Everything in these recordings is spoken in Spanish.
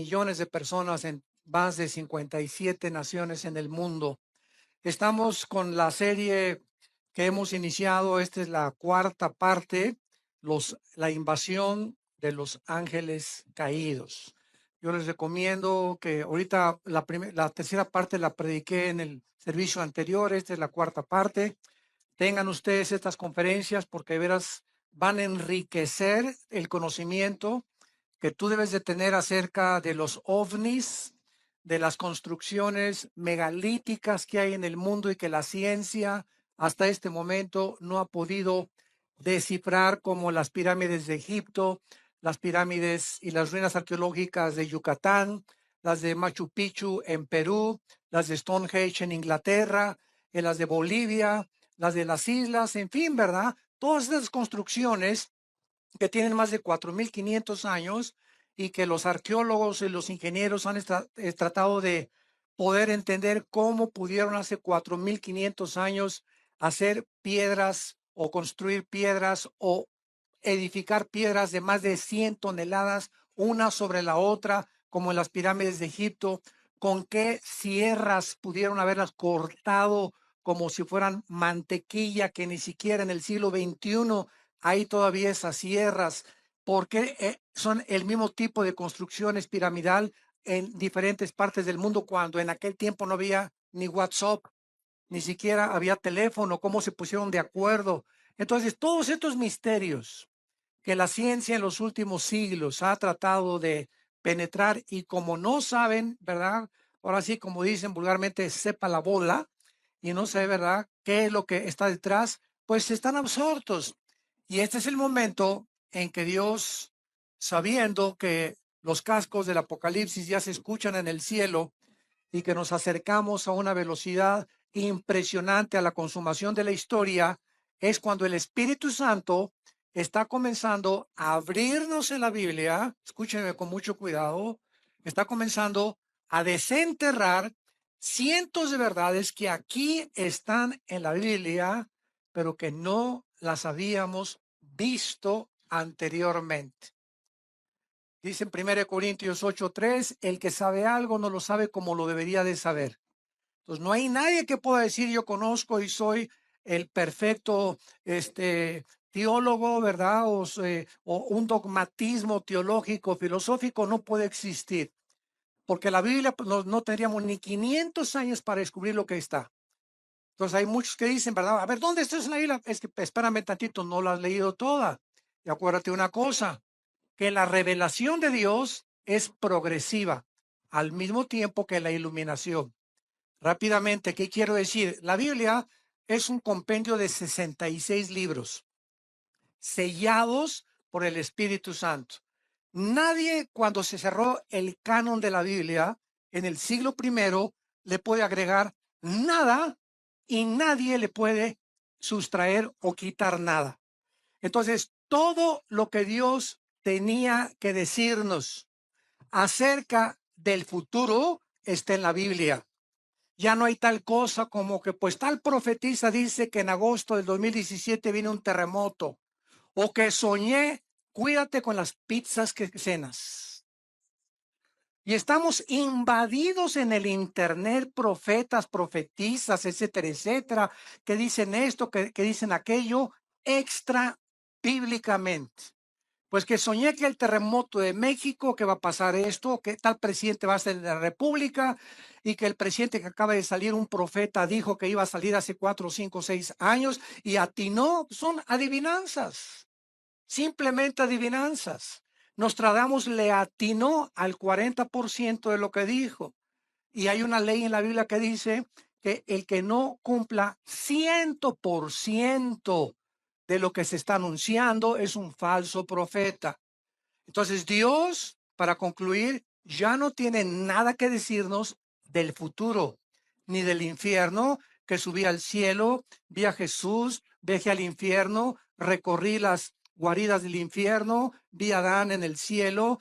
millones de personas en más de 57 naciones en el mundo. Estamos con la serie que hemos iniciado. Esta es la cuarta parte, la invasión de los ángeles caídos. Yo les recomiendo que ahorita la tercera parte la prediqué en el servicio anterior. Esta es la cuarta parte. Tengan ustedes estas conferencias porque de veras van a enriquecer el conocimiento que tú debes de tener acerca de los ovnis, de las construcciones megalíticas que hay en el mundo y que la ciencia hasta este momento no ha podido descifrar, como las pirámides de Egipto, las pirámides y las ruinas arqueológicas de Yucatán, las de Machu Picchu en Perú, las de Stonehenge en Inglaterra, las de Bolivia, las de las islas, en fin, ¿verdad? Todas estas construcciones que tienen más de 4.500 años y que los arqueólogos y los ingenieros han tratado de poder entender cómo pudieron hace 4.500 años hacer piedras o construir piedras o edificar piedras de más de 100 toneladas, una sobre la otra, como en las pirámides de Egipto. Con qué sierras pudieron haberlas cortado como si fueran mantequilla, que ni siquiera en el siglo XXI hay todavía esas sierras, porque son el mismo tipo de construcciones piramidal en diferentes partes del mundo, cuando en aquel tiempo no había ni WhatsApp, ni siquiera había teléfono. ¿Cómo se pusieron de acuerdo? Entonces, todos estos misterios que la ciencia en los últimos siglos ha tratado de penetrar, y como no saben, ¿verdad? Ahora sí, como dicen vulgarmente, sepa la bola, y no sé, ¿verdad?, qué es lo que está detrás, pues están absortos. Y este es el momento en que Dios, sabiendo que los cascos del Apocalipsis ya se escuchan en el cielo y que nos acercamos a una velocidad impresionante a la consumación de la historia, es cuando el Espíritu Santo está comenzando a abrirnos en la Biblia. Escúchenme con mucho cuidado. Está comenzando a desenterrar cientos de verdades que aquí están en la Biblia, pero que no las habíamos visto anteriormente. Dice en 1 Corintios 8:3, el que sabe algo no lo sabe como lo debería de saber. Entonces, no hay nadie que pueda decir yo conozco y soy el perfecto teólogo, ¿verdad? O un dogmatismo teológico, filosófico no puede existir, porque la Biblia, pues, no tendríamos ni 500 años para descubrir lo que está. Entonces hay muchos que dicen, ¿verdad? A ver, ¿dónde estás en la Biblia? Es que espérame tantito, no la has leído toda. Y acuérdate una cosa, que la revelación de Dios es progresiva, al mismo tiempo que la iluminación. Rápidamente, ¿qué quiero decir? La Biblia es un compendio de 66 libros, sellados por el Espíritu Santo. Nadie, cuando se cerró el canon de la Biblia en el siglo I, le puede agregar nada, y nadie le puede sustraer o quitar nada. Entonces, todo lo que Dios tenía que decirnos acerca del futuro está en la Biblia. Ya no hay tal cosa como que pues tal profetisa dice que en agosto del 2017 viene un terremoto, o que soñé. Cuídate con las pizzas que cenas. Y estamos invadidos en el internet, profetas, profetisas, etcétera, etcétera, que dicen esto, que dicen aquello, extra bíblicamente. Pues que soñé que el terremoto de México, que va a pasar esto, que tal presidente va a ser de la República, y que el presidente que acaba de salir, un profeta, dijo que iba a salir hace 4, 5, 6 años y atinó. Son adivinanzas, simplemente adivinanzas. Nostradamus le atinó al 40% de lo que dijo. Y hay una ley en la Biblia que dice que el que no cumpla 100% de lo que se está anunciando es un falso profeta. Entonces Dios, para concluir, ya no tiene nada que decirnos del futuro, ni del infierno, que subí al cielo, vi a Jesús, viajé al infierno, recorrí las guaridas del infierno, vi a Adán en el cielo,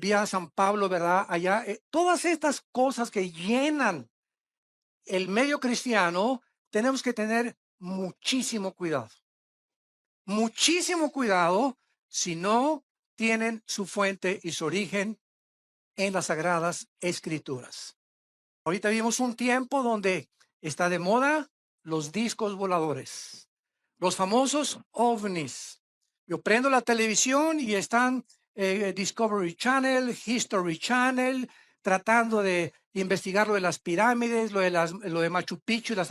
vi a San Pablo, ¿verdad? Allá, todas estas cosas que llenan el medio cristiano, tenemos que tener muchísimo cuidado si no tienen su fuente y su origen en las Sagradas Escrituras. Ahorita vivimos un tiempo donde está de moda los discos voladores, los famosos ovnis. Yo prendo la televisión y están Discovery Channel, History Channel, tratando de investigar lo de las pirámides, lo de Machu Picchu, las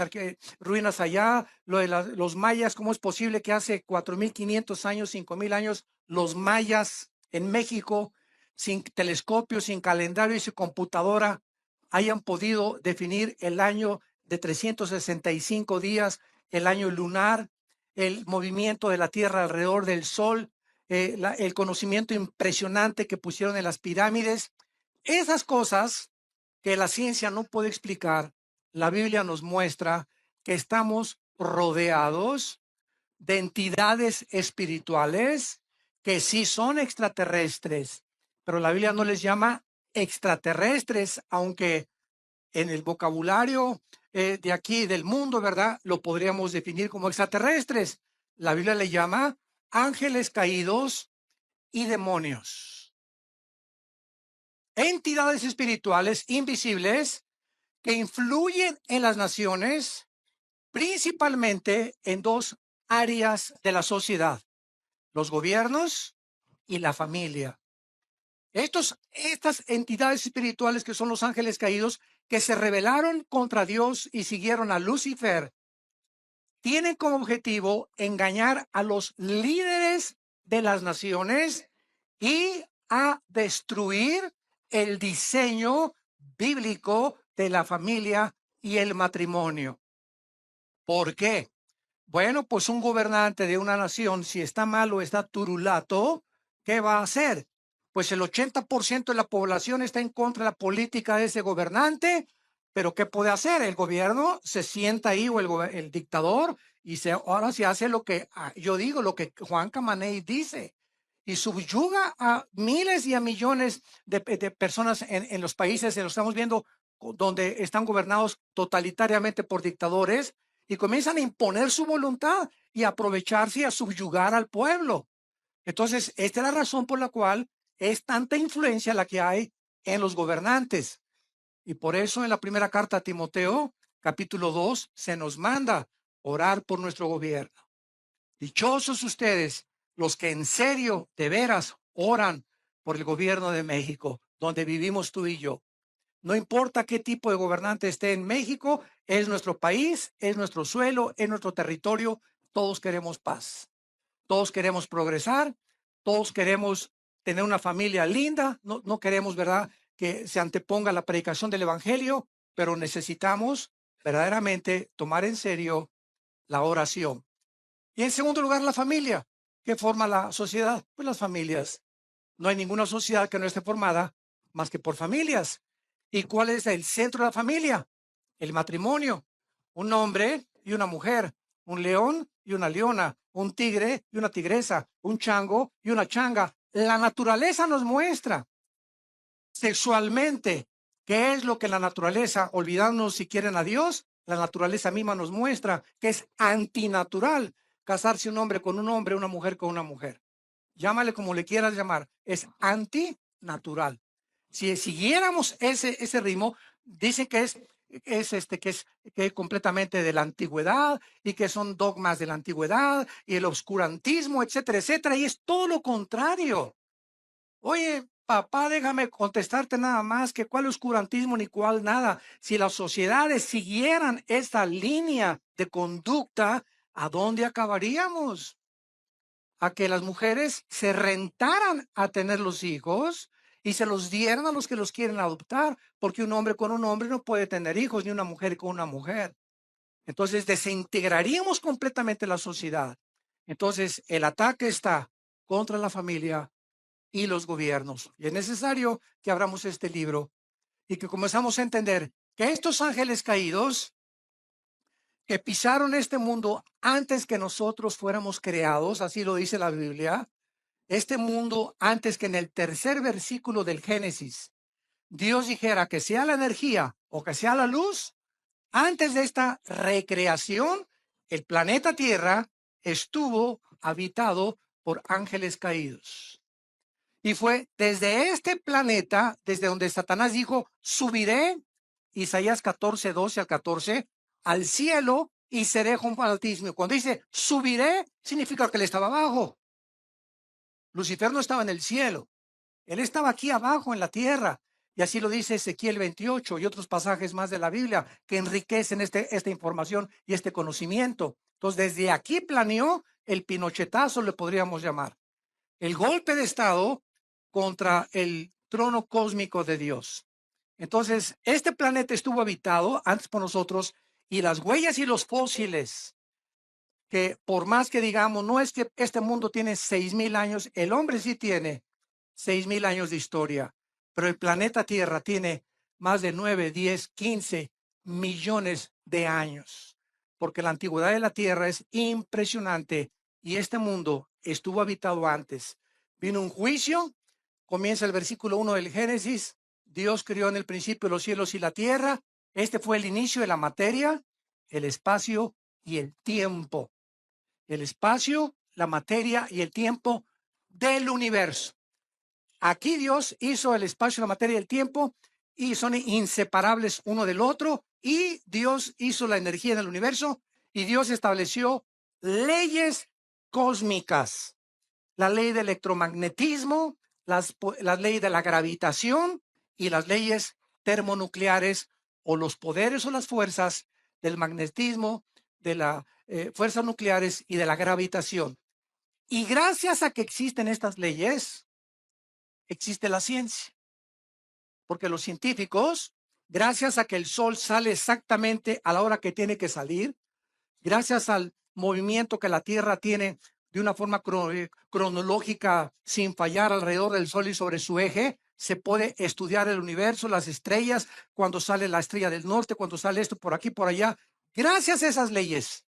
ruinas allá, lo de los mayas. ¿Cómo es posible que hace 4.500 años, 5.000 años, los mayas en México, sin telescopio, sin calendario y sin computadora, hayan podido definir el año de 365 días, el año lunar, el movimiento de la Tierra alrededor del Sol, el conocimiento impresionante que pusieron en las pirámides? Esas cosas que la ciencia no puede explicar, la Biblia nos muestra que estamos rodeados de entidades espirituales que sí son extraterrestres, pero la Biblia no les llama extraterrestres, aunque en el vocabulario de aquí del mundo, ¿verdad? Lo podríamos definir como extraterrestres. La Biblia le llama ángeles caídos y demonios. Entidades espirituales invisibles que influyen en las naciones, principalmente en dos áreas de la sociedad: los gobiernos y la familia. Estas entidades espirituales que son los ángeles caídos, que se rebelaron contra Dios y siguieron a Lucifer, tienen como objetivo engañar a los líderes de las naciones y a destruir el diseño bíblico de la familia y el matrimonio. ¿Por qué? Bueno, pues un gobernante de una nación, si está mal o está turulato, ¿qué va a hacer? Pues el 80% de la población está en contra de la política de ese gobernante, pero ¿qué puede hacer? El gobierno se sienta ahí, o el dictador, y ahora se hace lo que yo digo, lo que Juan Camaney dice, y subyuga a miles y a millones de personas en los países en los que estamos viendo, donde están gobernados totalitariamente por dictadores, y comienzan a imponer su voluntad y a aprovecharse y a subyugar al pueblo. Entonces, esta es la razón por la cual es tanta influencia la que hay en los gobernantes. Y por eso en la primera carta a Timoteo, capítulo 2, se nos manda orar por nuestro gobierno. Dichosos ustedes, los que en serio, de veras, oran por el gobierno de México, donde vivimos tú y yo. No importa qué tipo de gobernante esté en México, es nuestro país, es nuestro suelo, es nuestro territorio. Todos queremos paz, todos queremos progresar, todos queremos tener una familia linda. No queremos, ¿verdad?, que se anteponga la predicación del evangelio, pero necesitamos verdaderamente tomar en serio la oración. Y en segundo lugar, la familia. ¿Qué forma la sociedad? Pues las familias. No hay ninguna sociedad que no esté formada más que por familias. ¿Y cuál es el centro de la familia? El matrimonio. Un hombre y una mujer, un león y una leona, un tigre y una tigresa, un chango y una changa. La naturaleza nos muestra sexualmente qué es lo que la naturaleza, olvidándonos si quieren a Dios, la naturaleza misma nos muestra que es antinatural casarse un hombre con un hombre, una mujer con una mujer. Llámale como le quieras llamar, es antinatural. Si siguiéramos ese ritmo, dicen que es completamente de la antigüedad y que son dogmas de la antigüedad y el oscurantismo, etcétera, etcétera, y es todo lo contrario. Oye, papá, déjame contestarte nada más, que cuál oscurantismo ni cuál nada. Si las sociedades siguieran esta línea de conducta, ¿a dónde acabaríamos? A que las mujeres se rentaran a tener los hijos y se los dieran a los que los quieren adoptar, porque un hombre con un hombre no puede tener hijos, ni una mujer con una mujer. Entonces desintegraríamos completamente la sociedad. Entonces el ataque está contra la familia y los gobiernos. Y es necesario que abramos este libro y que comenzamos a entender que estos ángeles caídos que pisaron este mundo antes que nosotros fuéramos creados, así lo dice la Biblia, este mundo antes que en el tercer versículo del Génesis, Dios dijera que sea la energía o que sea la luz, antes de esta recreación, el planeta Tierra estuvo habitado por ángeles caídos. Y fue desde este planeta, desde donde Satanás dijo, subiré, Isaías 14, 12 al 14, al cielo y seré junto al Altísimo. Cuando dice subiré, significa que él estaba abajo. Lucifer no estaba en el cielo. Él estaba aquí abajo en la tierra. Y así lo dice Ezequiel 28 y otros pasajes más de la Biblia que enriquecen esta información y este conocimiento. Entonces, desde aquí planeó el pinochetazo, le podríamos llamar. El golpe de Estado contra el trono cósmico de Dios. Entonces, este planeta estuvo habitado antes por nosotros y las huellas y los fósiles, que por más que digamos, no es que este mundo tiene 6,000 años, el hombre sí tiene 6,000 años de historia, pero el planeta Tierra tiene más de 9, 10, 15 millones de años, porque la antigüedad de la Tierra es impresionante y este mundo estuvo habitado antes. Vino un juicio, comienza el versículo 1 del Génesis, Dios creó en el principio los cielos y la tierra, este fue el inicio de la materia, el espacio y el tiempo. El espacio, la materia y el tiempo del universo. Aquí Dios hizo el espacio, la materia y el tiempo y son inseparables uno del otro, y Dios hizo la energía en el universo y Dios estableció leyes cósmicas, la ley del electromagnetismo, las leyes de la gravitación y las leyes termonucleares, o los poderes o las fuerzas del magnetismo, de las fuerzas nucleares y de la gravitación. Y gracias a que existen estas leyes, existe la ciencia, porque los científicos, gracias a que el sol sale exactamente a la hora que tiene que salir, gracias al movimiento que la Tierra tiene de una forma cronológica sin fallar alrededor del Sol y sobre su eje, se puede estudiar el universo, las estrellas, cuando sale la estrella del norte, cuando sale esto por aquí, por allá. Gracias a esas leyes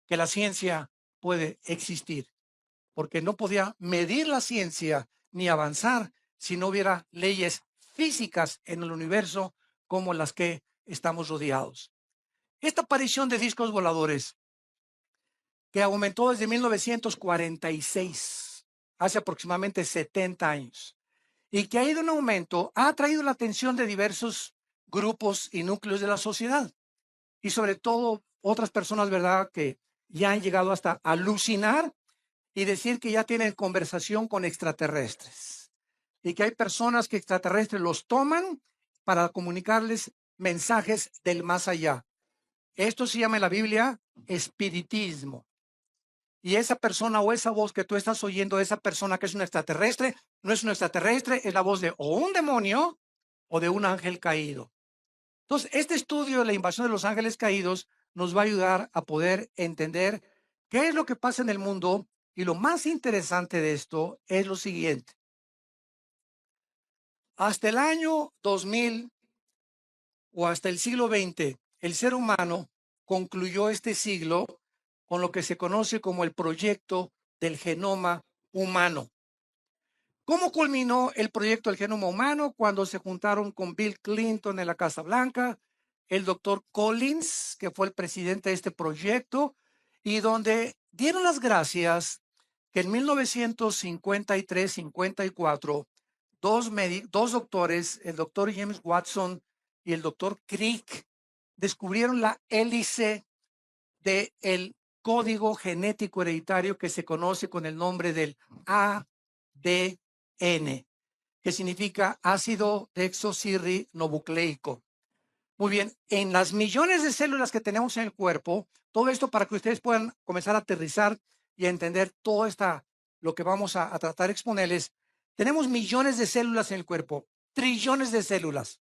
que la ciencia puede existir, porque no podía medir la ciencia ni avanzar si no hubiera leyes físicas en el universo como las que estamos rodeados. Esta aparición de discos voladores, que aumentó desde 1946, hace aproximadamente 70 años, y que ha ido en aumento, ha atraído la atención de diversos grupos y núcleos de la sociedad, y sobre todo otras personas, ¿verdad?, que ya han llegado hasta alucinar y decir que ya tienen conversación con extraterrestres, y que hay personas que extraterrestres los toman para comunicarles mensajes del más allá. Esto se llama en la Biblia espiritismo. Y esa persona o esa voz que tú estás oyendo, esa persona que es un extraterrestre, no es un extraterrestre, es la voz de o un demonio o de un ángel caído. Entonces, este estudio de la invasión de los ángeles caídos nos va a ayudar a poder entender qué es lo que pasa en el mundo, y lo más interesante de esto es lo siguiente. Hasta el año 2000 o hasta el siglo XX, el ser humano concluyó este siglo con lo que se conoce como el proyecto del genoma humano. ¿Cómo culminó el proyecto del genoma humano? Cuando se juntaron con Bill Clinton en la Casa Blanca, el doctor Collins, que fue el presidente de este proyecto, y donde dieron las gracias que en 1953-54, dos doctores, el doctor James Watson y el doctor Crick, descubrieron la hélice del código genético hereditario que se conoce con el nombre del ADN, que significa ácido desoxirribonucleico. Muy bien, en las millones de células que tenemos en el cuerpo, todo esto para que ustedes puedan comenzar a aterrizar y a entender todo lo que vamos a tratar de exponerles. Tenemos millones de células en el cuerpo, trillones de células.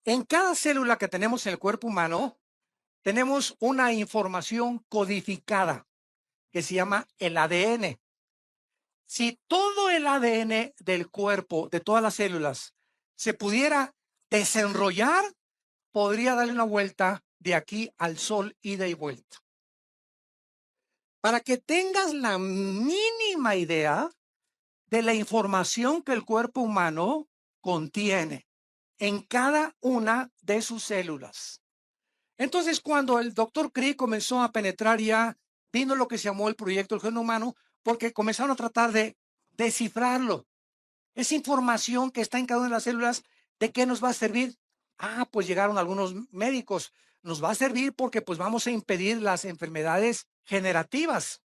En cada célula que tenemos en el cuerpo humano, tenemos una información codificada que se llama el ADN. Si todo el ADN del cuerpo, de todas las células, se pudiera desenrollar, podría darle una vuelta de aquí al sol, ida y vuelta. Para que tengas la mínima idea de la información que el cuerpo humano contiene en cada una de sus células. Entonces, cuando el doctor Crick comenzó a penetrar, ya vino lo que se llamó el proyecto del genoma humano, porque comenzaron a tratar de descifrarlo. Esa información que está en cada una de las células, ¿de qué nos va a servir? Pues llegaron algunos médicos. Nos va a servir porque pues vamos a impedir las enfermedades generativas.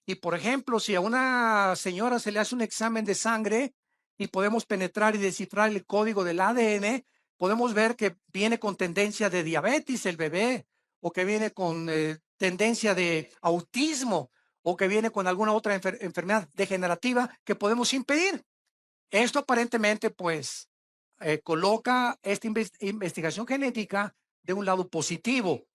Y por ejemplo, si a una señora se le hace un examen de sangre y podemos penetrar y descifrar el código del ADN, podemos ver que viene con tendencia de diabetes el bebé, o que viene con tendencia de autismo, o que viene con alguna otra enfermedad degenerativa que podemos impedir. Esto aparentemente, pues, coloca esta investigación genética de un lado positivo,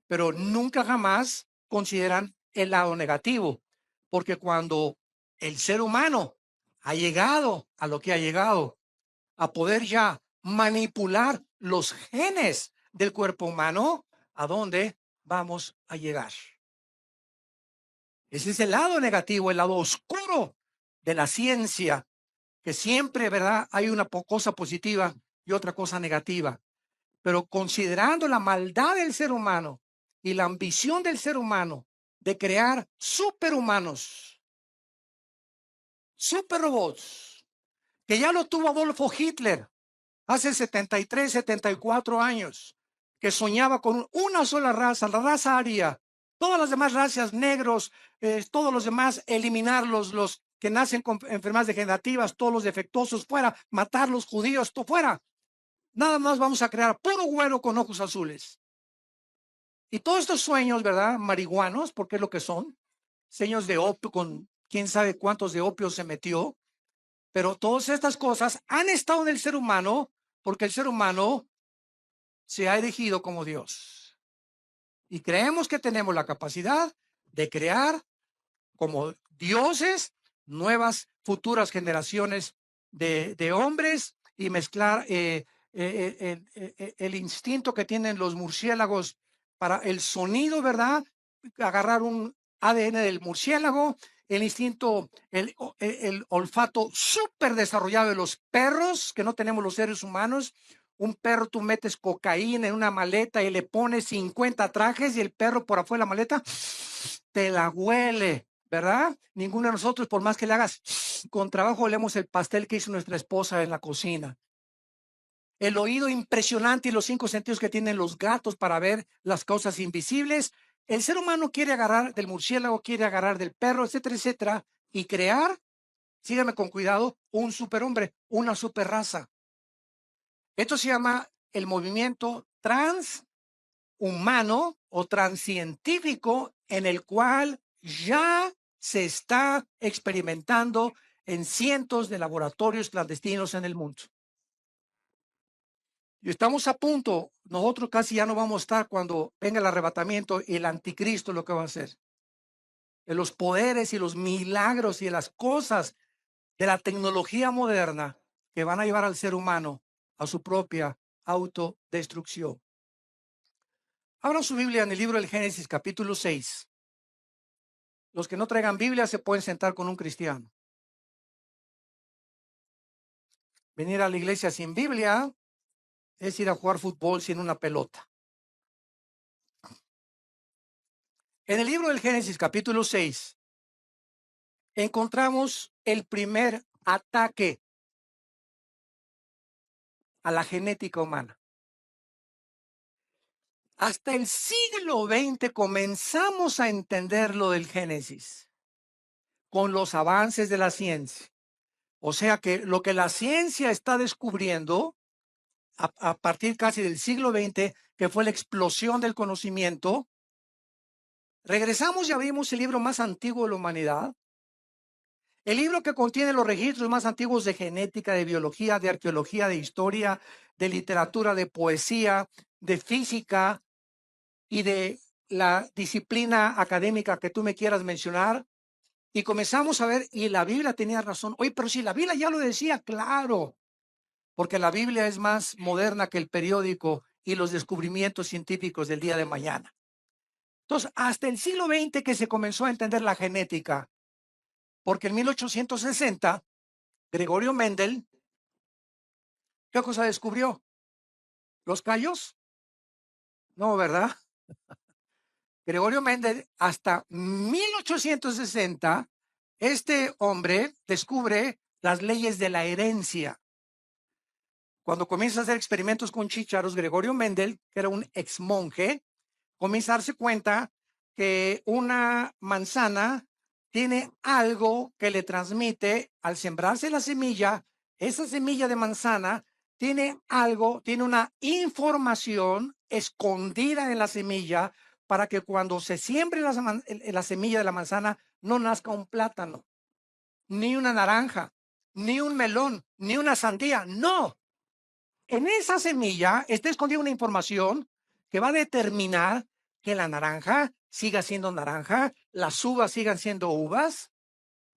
pero nunca jamás consideran el lado negativo, porque cuando el ser humano ha llegado a lo que ha llegado, a poder ya manipular los genes del cuerpo humano, ¿a dónde vamos a llegar? Ese es el lado negativo, el lado oscuro de la ciencia, que siempre, ¿verdad? Hay una cosa positiva y otra cosa negativa. Pero considerando la maldad del ser humano y la ambición del ser humano de crear superhumanos, superrobots, que ya lo tuvo Adolfo Hitler hace 73, 74 años, que soñaba con una sola raza, la raza aria, todas las demás razas, negros, todos los demás, eliminarlos, los que nacen con enfermedades degenerativas, todos los defectuosos fuera, matar los judíos, todo fuera. Nada más vamos a crear puro güero con ojos azules. Y todos estos sueños, ¿verdad? Marihuanos, porque es lo que son, sueños de opio, con quién sabe cuántos de opio se metió, pero todas estas cosas han estado en el ser humano porque el ser humano se ha erigido como Dios. Y creemos que tenemos la capacidad de crear como dioses nuevas futuras generaciones de hombres y mezclar el instinto que tienen los murciélagos para el sonido, ¿verdad? Agarrar un ADN del murciélago, el instinto, el olfato súper desarrollado de los perros que no tenemos los seres humanos. Un perro, tú metes cocaína en una maleta y le pones 50 trajes y el perro por afuera de la maleta te la huele, ¿verdad? Ninguno de nosotros, por más que le hagas con trabajo, olemos el pastel que hizo nuestra esposa en la cocina. El oído impresionante y los 5 sentidos que tienen los gatos para ver las cosas invisibles. El ser humano quiere agarrar del murciélago, quiere agarrar del perro, etcétera, etcétera, y crear, síganme con cuidado, un superhombre, una superraza. Esto se llama el movimiento transhumano o transcientífico, en el cual ya se está experimentando en cientos de laboratorios clandestinos en el mundo. Y estamos a punto, nosotros casi ya no vamos a estar cuando venga el arrebatamiento y el anticristo lo que va a hacer. De los poderes y los milagros y de las cosas de la tecnología moderna que van a llevar al ser humano a su propia autodestrucción. Abran su Biblia en el libro del Génesis, capítulo 6. Los que no traigan Biblia se pueden sentar con un cristiano. Venir a la iglesia sin Biblia es ir a jugar fútbol sin una pelota. En el libro del Génesis, capítulo 6, encontramos el primer ataque a la genética humana. Hasta el siglo XX comenzamos a entender lo del Génesis con los avances de la ciencia. O sea que lo que la ciencia está descubriendo a partir casi del siglo XX, que fue la explosión del conocimiento, regresamos y abrimos el libro más antiguo de la humanidad, el libro que contiene los registros más antiguos de genética, de biología, de arqueología, de historia, de literatura, de poesía, de física y de la disciplina académica que tú me quieras mencionar. Y comenzamos a ver, y la Biblia tenía razón. Oye, pero si la Biblia ya lo decía, claro, porque la Biblia es más moderna que el periódico y los descubrimientos científicos del día de mañana. Entonces, hasta el siglo XX que se comenzó a entender la genética, porque en 1860, Gregorio Mendel, ¿qué cosa descubrió? ¿Los callos? No, ¿verdad? Gregorio Mendel, hasta 1860, este hombre descubre las leyes de la herencia. Cuando comienza a hacer experimentos con chícharos, Gregorio Mendel, que era un ex monje, comienza a darse cuenta que una manzana tiene algo que le transmite al sembrarse la semilla. Esa semilla de manzana tiene algo, tiene una información escondida en la semilla para que cuando se siembre la semilla de la manzana no nazca un plátano, ni una naranja, ni un melón, ni una sandía. No, en esa semilla está escondida una información que va a determinar que la naranja siga siendo naranja, las uvas sigan siendo uvas,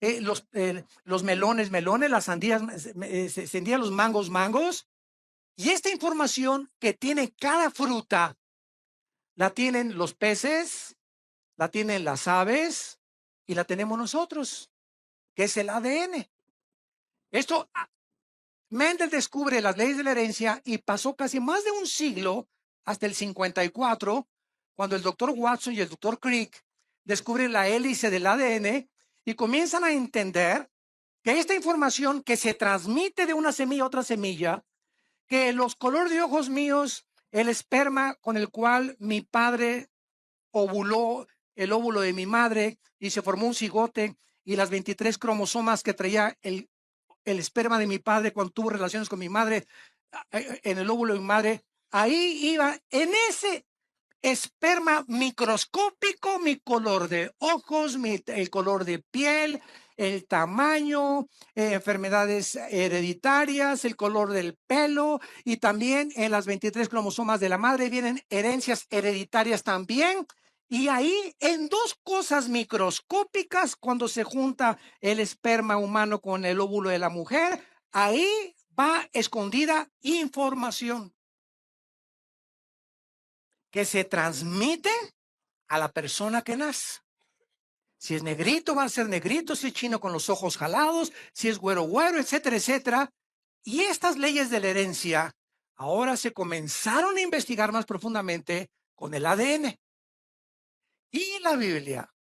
los melones, melones, las sandías, sandías, los mangos, mangos. Y esta información que tiene cada fruta, la tienen los peces, la tienen las aves y la tenemos nosotros, que es el ADN. Esto Mendel descubre las leyes de la herencia y pasó casi más de un siglo, hasta el 54, cuando el doctor Watson y el doctor Crick descubren la hélice del ADN y comienzan a entender que esta información que se transmite de una semilla a otra semilla, que los colores de ojos míos, el esperma con el cual mi padre ovuló, el óvulo de mi madre y se formó un cigote, y las 23 cromosomas que traía el esperma de mi padre cuando tuvo relaciones con mi madre, en el óvulo de mi madre, ahí iba, en ese esperma microscópico, mi color de ojos, el color de piel, el tamaño, enfermedades hereditarias, el color del pelo, y también en las 23 cromosomas de la madre vienen herencias hereditarias también. Y ahí, en dos cosas microscópicas, cuando se junta el esperma humano con el óvulo de la mujer, ahí va escondida información que se transmite a la persona que nace. Si es negrito, va a ser negrito, si es chino con los ojos jalados, si es güero, güero, etcétera, etcétera. Y estas leyes de la herencia ahora se comenzaron a investigar más profundamente con el ADN. Y la Biblia,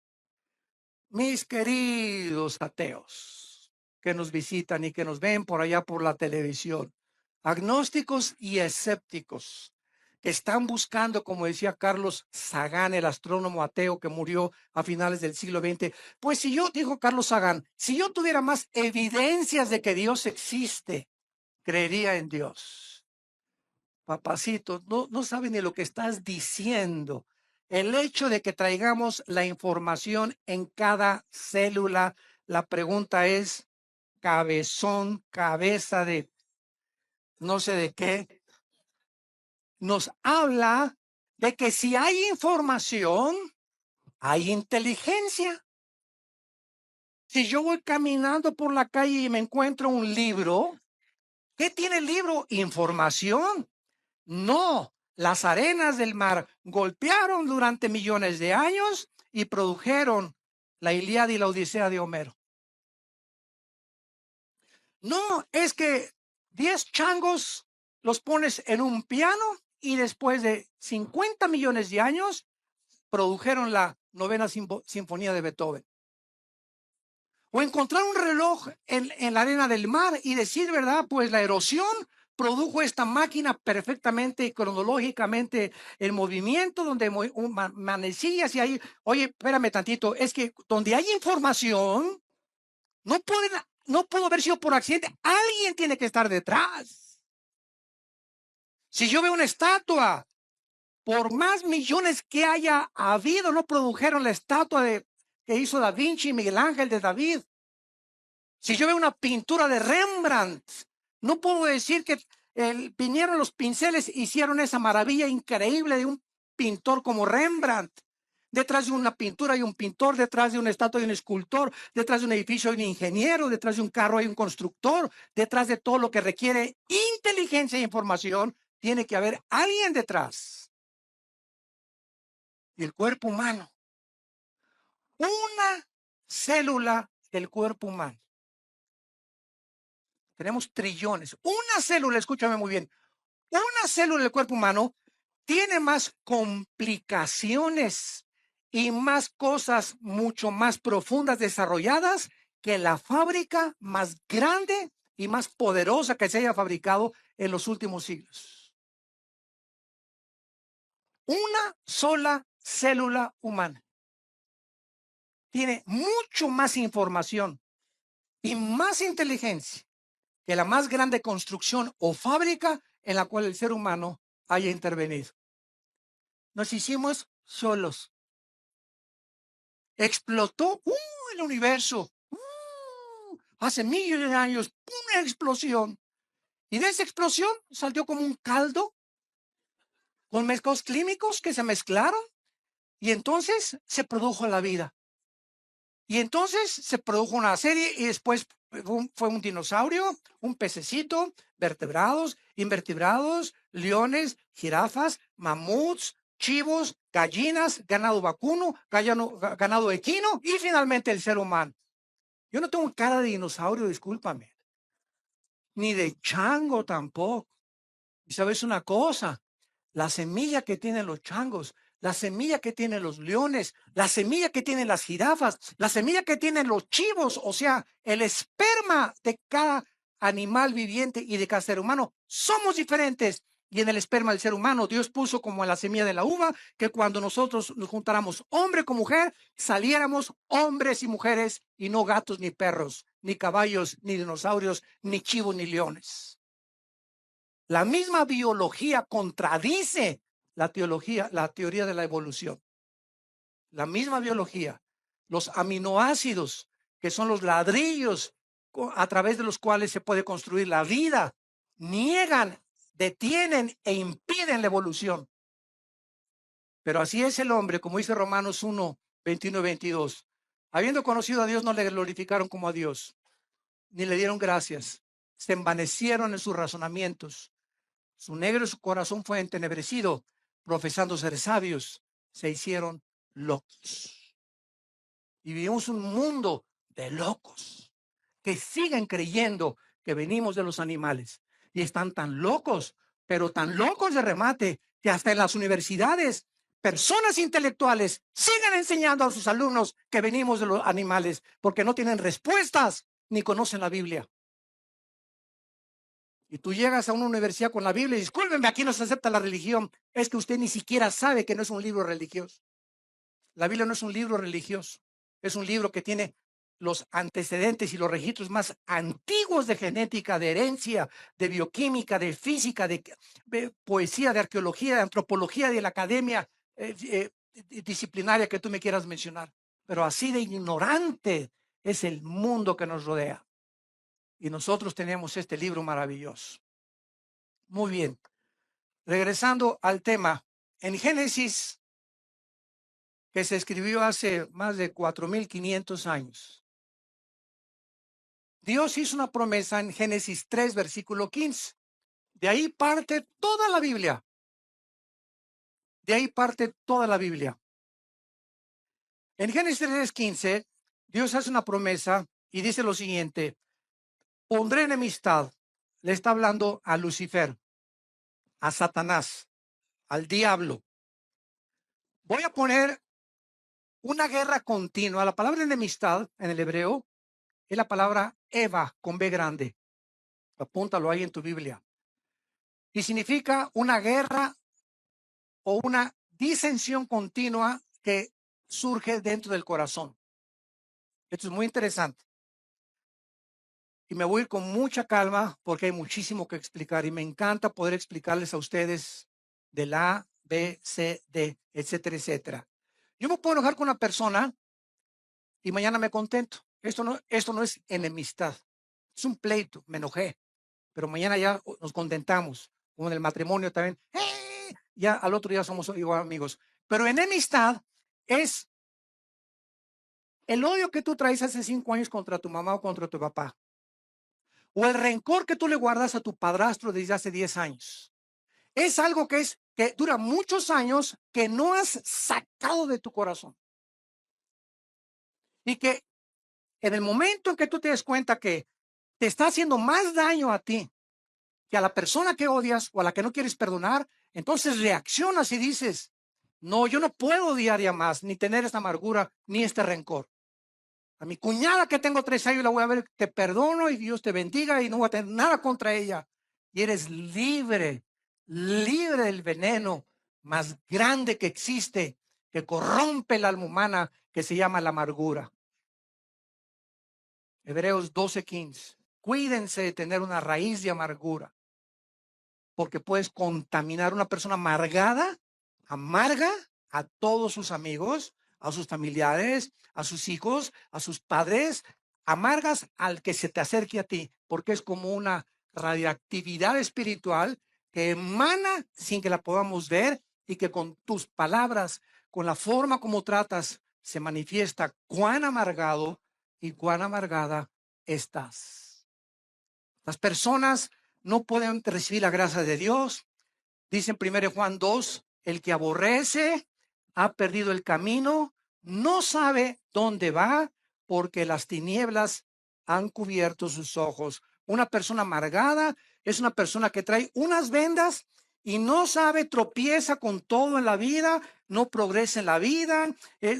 mis queridos ateos que nos visitan y que nos ven por allá por la televisión, agnósticos y escépticos, que están buscando, como decía Carlos Sagan, el astrónomo ateo que murió a finales del siglo XX, pues si yo, dijo Carlos Sagan, si yo tuviera más evidencias de que Dios existe, creería en Dios. Papacito, no sabe ni lo que estás diciendo. El hecho de que traigamos la información en cada célula, la pregunta es, cabezón, cabeza de no sé de qué, nos habla de que si hay información, hay inteligencia. Si yo voy caminando por la calle y me encuentro un libro, ¿qué tiene el libro? Información. No, las arenas del mar golpearon durante millones de años y produjeron la Ilíada y la Odisea de Homero. No, es que 10 changos los pones en un piano y después de 50 millones de años produjeron la novena sinfonía de Beethoven. O encontrar un reloj en la arena del mar y decir, ¿verdad? Pues la erosión produjo esta máquina perfectamente y cronológicamente en movimiento, donde manecillas y ahí, oye, espérame tantito, es que donde hay información, no puedo haber sido por accidente, alguien tiene que estar detrás. Si yo veo una estatua, por más millones que haya habido, no produjeron la estatua que hizo Da Vinci y Miguel Ángel de David. Si yo veo una pintura de Rembrandt, no puedo decir que vinieron los pinceles, hicieron esa maravilla increíble de un pintor como Rembrandt. Detrás de una pintura hay un pintor, detrás de una estatua hay un escultor, detrás de un edificio hay un ingeniero, detrás de un carro hay un constructor, detrás de todo lo que requiere inteligencia e información, tiene que haber alguien detrás. Y el cuerpo humano, una célula del cuerpo humano. Tenemos trillones. Una célula, escúchame muy bien, una célula del cuerpo humano tiene más complicaciones y más cosas mucho más profundas desarrolladas que la fábrica más grande y más poderosa que se haya fabricado en los últimos siglos. Una sola célula humana tiene mucho más información y más inteligencia que la más grande construcción o fábrica en la cual el ser humano haya intervenido. Nos hicimos solos. Explotó el universo. Hace millones de años, una explosión. Y de esa explosión salió como un caldo con mezclados químicos que se mezclaron. Y entonces se produjo la vida. Y entonces se produjo una serie y después fue un dinosaurio, un pececito, vertebrados, invertebrados, leones, jirafas, mamuts, chivos, gallinas, ganado vacuno, ganado equino y finalmente el ser humano. Yo no tengo cara de dinosaurio, discúlpame, ni de chango tampoco. Y sabes una cosa, la semilla que tienen los changos, la semilla que tienen los leones, la semilla que tienen las jirafas, la semilla que tienen los chivos, o sea, el esperma de cada animal viviente y de cada ser humano, somos diferentes. Y en el esperma del ser humano, Dios puso como en la semilla de la uva, que cuando nosotros nos juntáramos hombre con mujer, saliéramos hombres y mujeres y no gatos ni perros, ni caballos, ni dinosaurios, ni chivos, ni leones. La misma biología contradice la teoría de la evolución. La misma biología, los aminoácidos, que son los ladrillos a través de los cuales se puede construir la vida, niegan, detienen e impiden la evolución. Pero así es el hombre, como dice Romanos 1, 21 y 22. Habiendo conocido a Dios, no le glorificaron como a Dios, ni le dieron gracias. Se envanecieron en sus razonamientos. Su negro su corazón fue entenebrecido, profesando ser sabios, se hicieron locos. Y vivimos un mundo de locos que siguen creyendo que venimos de los animales y están tan locos, pero tan locos de remate, que hasta en las universidades personas intelectuales siguen enseñando a sus alumnos que venimos de los animales porque no tienen respuestas ni conocen la Biblia. Y tú llegas a una universidad con la Biblia y discúlpeme, aquí no se acepta la religión. Es que usted ni siquiera sabe que no es un libro religioso. La Biblia no es un libro religioso. Es un libro que tiene los antecedentes y los registros más antiguos de genética, de herencia, de bioquímica, de física, de poesía, de arqueología, de antropología, de la academia disciplinaria que tú me quieras mencionar. Pero así de ignorante es el mundo que nos rodea. Y nosotros tenemos este libro maravilloso. Muy bien. Regresando al tema, en Génesis, que se escribió hace más de 4,500 años, Dios hizo una promesa en Génesis 3, versículo 15. De ahí parte toda la Biblia. De ahí parte toda la Biblia. En Génesis 3, 15, Dios hace una promesa y dice lo siguiente: pondré enemistad. Le está hablando a Lucifer, a Satanás, al diablo. Voy a poner una guerra continua. La palabra enemistad en el hebreo es la palabra Eva con B grande. Apúntalo ahí en tu Biblia. Y significa una guerra o una disensión continua que surge dentro del corazón. Esto es muy interesante. Y me voy a ir con mucha calma porque hay muchísimo que explicar y me encanta poder explicarles a ustedes del A, B, C, D, etcétera, etcétera. Yo me puedo enojar con una persona y mañana me contento. Esto no es enemistad. Es un pleito, me enojé, pero mañana ya nos contentamos. Como en el matrimonio también, ya al otro día somos igual amigos. Pero enemistad es el odio que tú traes hace 5 años contra tu mamá o contra tu papá. O el rencor que tú le guardas a tu padrastro desde hace 10 años. Es algo que dura muchos años que no has sacado de tu corazón. Y que en el momento en que tú te des cuenta que te está haciendo más daño a ti que a la persona que odias o a la que no quieres perdonar, entonces reaccionas y dices: no, yo no puedo odiar ya más, ni tener esta amargura, ni este rencor. A mi cuñada que tengo 3 años la voy a ver, te perdono y Dios te bendiga y no voy a tener nada contra ella. Y eres libre, libre del veneno más grande que existe, que corrompe el alma humana, que se llama la amargura. Hebreos 12:15. Cuídense de tener una raíz de amargura, porque puedes contaminar. Una persona amargada, amarga a todos sus amigos, a sus familiares, a sus hijos, a sus padres. Amargas al que se te acerque a ti, porque es como una radioactividad espiritual que emana sin que la podamos ver, y que con tus palabras, con la forma como tratas, se manifiesta cuán amargado y cuán amargada estás. Las personas no pueden recibir la gracia de Dios. Dice en 1 Juan 2, el que aborrece ha perdido el camino, no sabe dónde va, porque las tinieblas han cubierto sus ojos. Una persona amargada es una persona que trae unas vendas y no sabe, tropieza con todo en la vida, no progresa en la vida,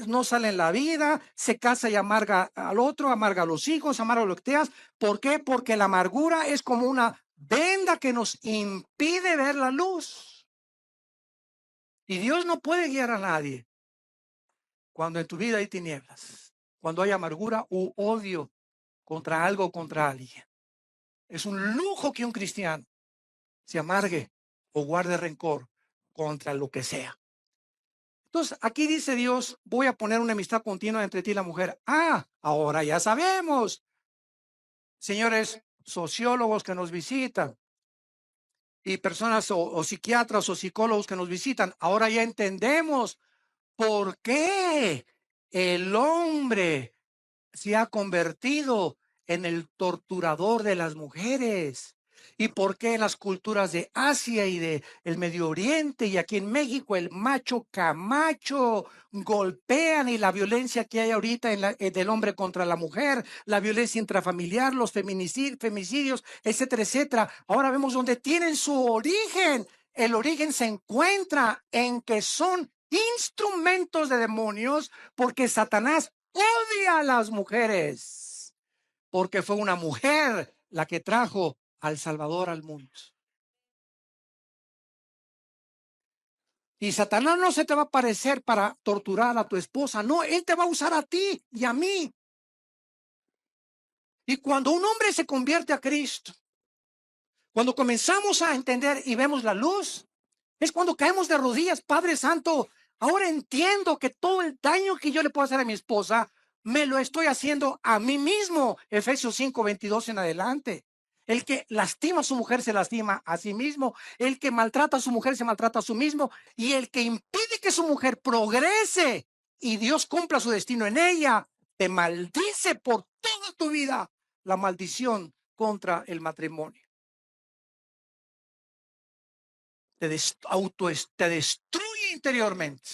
no sale en la vida, se casa y amarga al otro, amarga a los hijos, amarga a lo que te das. ¿Por qué? Porque la amargura es como una venda que nos impide ver la luz. Y Dios no puede guiar a nadie cuando en tu vida hay tinieblas, cuando hay amargura u odio contra algo o contra alguien. Es un lujo que un cristiano se amargue o guarde rencor contra lo que sea. Entonces, aquí dice Dios, voy a poner una amistad continua entre ti y la mujer. Ahora ya sabemos, señores sociólogos que nos visitan, y personas o psiquiatras o psicólogos que nos visitan, ahora ya entendemos por qué el hombre se ha convertido en el torturador de las mujeres, y por qué en las culturas de Asia y de el Medio Oriente y aquí en México el macho camacho golpean, y la violencia que hay ahorita del hombre contra la mujer, la violencia intrafamiliar, los femicidios, etcétera, etcétera. Ahora vemos dónde tienen su origen. El origen se encuentra en que son instrumentos de demonios, porque Satanás odia a las mujeres, porque fue una mujer la que trajo al Salvador al mundo. Y Satanás no se te va a aparecer para torturar a tu esposa, no, él te va a usar a ti y a mí. Y cuando un hombre se convierte a Cristo, cuando comenzamos a entender y vemos la luz, es cuando caemos de rodillas. Padre Santo, ahora entiendo que todo el daño que yo le puedo hacer a mi esposa, me lo estoy haciendo a mí mismo. Efesios 5:22 en adelante. El que lastima a su mujer se lastima a sí mismo. El que maltrata a su mujer se maltrata a sí mismo. Y el que impide que su mujer progrese y Dios cumpla su destino en ella, te maldice por toda tu vida. La maldición contra el matrimonio te destruye interiormente.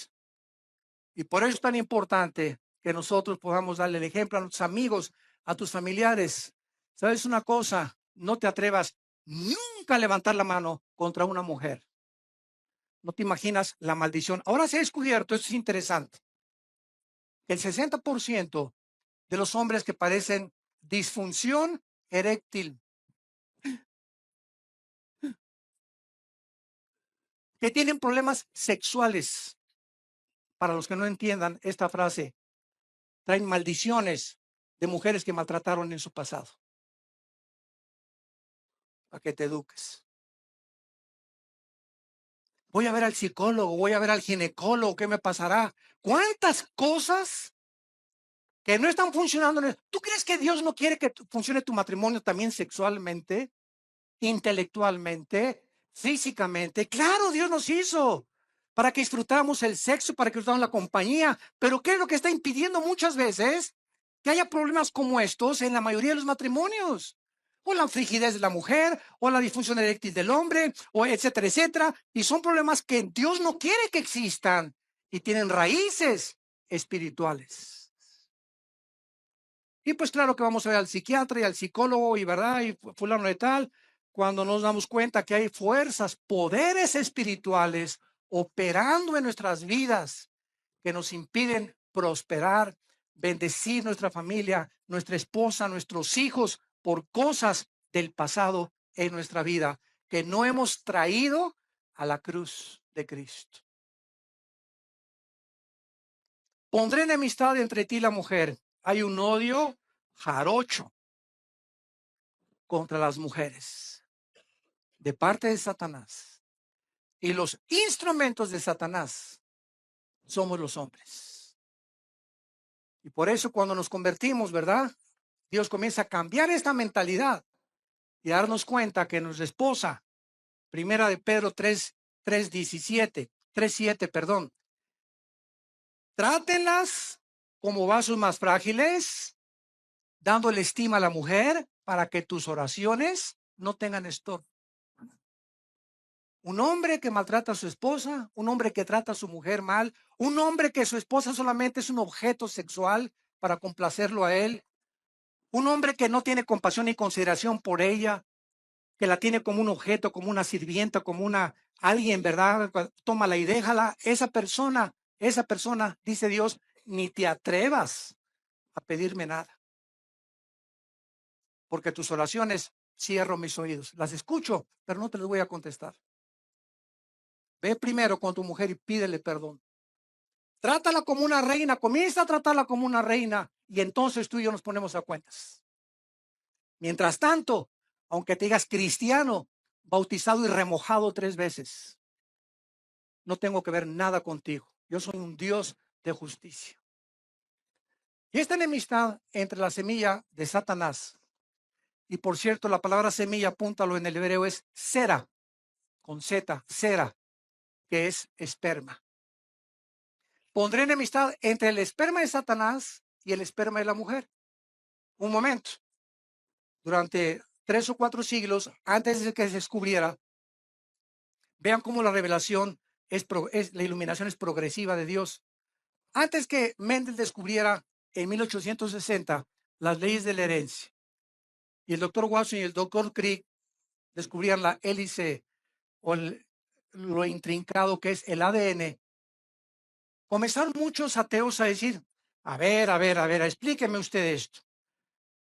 Y por eso es tan importante que nosotros podamos darle el ejemplo a nuestros amigos, a tus familiares. ¿Sabes una cosa? No te atrevas nunca a levantar la mano contra una mujer. No te imaginas la maldición. Ahora se ha descubierto, esto es interesante, que el 60% de los hombres que padecen disfunción eréctil, que tienen problemas sexuales, para los que no entiendan esta frase, traen maldiciones de mujeres que maltrataron en su pasado. Para que te eduques. Voy a ver al psicólogo, voy a ver al ginecólogo, ¿qué me pasará? ¿Cuántas cosas que no están funcionando? ¿Tú crees que Dios no quiere que funcione tu matrimonio también sexualmente, intelectualmente, físicamente? Claro, Dios nos hizo para que disfrutáramos el sexo, para que disfrutáramos la compañía, pero ¿qué es lo que está impidiendo muchas veces que haya problemas como estos en la mayoría de los matrimonios? O la frigidez de la mujer, o la disfunción eréctil del hombre, o etcétera, etcétera. Y son problemas que Dios no quiere que existan y tienen raíces espirituales. Y pues claro que vamos a ver al psiquiatra y al psicólogo y verdad, y fulano de tal, cuando nos damos cuenta que hay fuerzas, poderes espirituales operando en nuestras vidas que nos impiden prosperar bendecir nuestra familia, nuestra esposa, nuestros hijos por cosas del pasado en nuestra vida que no hemos traído a la cruz de Cristo. Pondré enemistad entre ti y la mujer. Hay un odio jarocho contra las mujeres de parte de Satanás. Y los instrumentos de Satanás somos los hombres. Y por eso cuando nos convertimos, ¿verdad? Dios comienza a cambiar esta mentalidad y a darnos cuenta que nuestra esposa, primera de Pedro 3:7, perdón, trátenlas como vasos más frágiles, dándole estima a la mujer para que tus oraciones no tengan estorbo. Un hombre que maltrata a su esposa, un hombre que trata a su mujer mal, un hombre que su esposa solamente es un objeto sexual para complacerlo a él, un hombre que no tiene compasión ni consideración por ella, que la tiene como un objeto, como una sirvienta, como una alguien, ¿verdad? Tómala y déjala. Esa persona, dice Dios, ni te atrevas a pedirme nada, porque tus oraciones cierro mis oídos. Las escucho, pero no te las voy a contestar. Ve primero con tu mujer y pídele perdón. Trátala como una reina, comienza a tratarla como una reina y entonces tú y yo nos ponemos a cuentas. Mientras tanto, aunque te digas cristiano, bautizado y remojado 3 veces, no tengo que ver nada contigo. Yo soy un Dios de justicia. Y esta enemistad entre la semilla de Satanás, y por cierto, la palabra semilla, apúntalo en el hebreo, es sera, con Z, sera, que es esperma. Pondré enemistad entre el esperma de Satanás y el esperma de la mujer. Un momento. Durante 3 o 4 siglos, antes de que se descubriera, vean cómo la revelación la iluminación es progresiva de Dios. Antes que Mendel descubriera en 1860 las leyes de la herencia y el doctor Watson y el doctor Crick descubrían la hélice o lo intrincado que es el ADN, comenzaron muchos ateos a decir, a ver, explíqueme usted esto.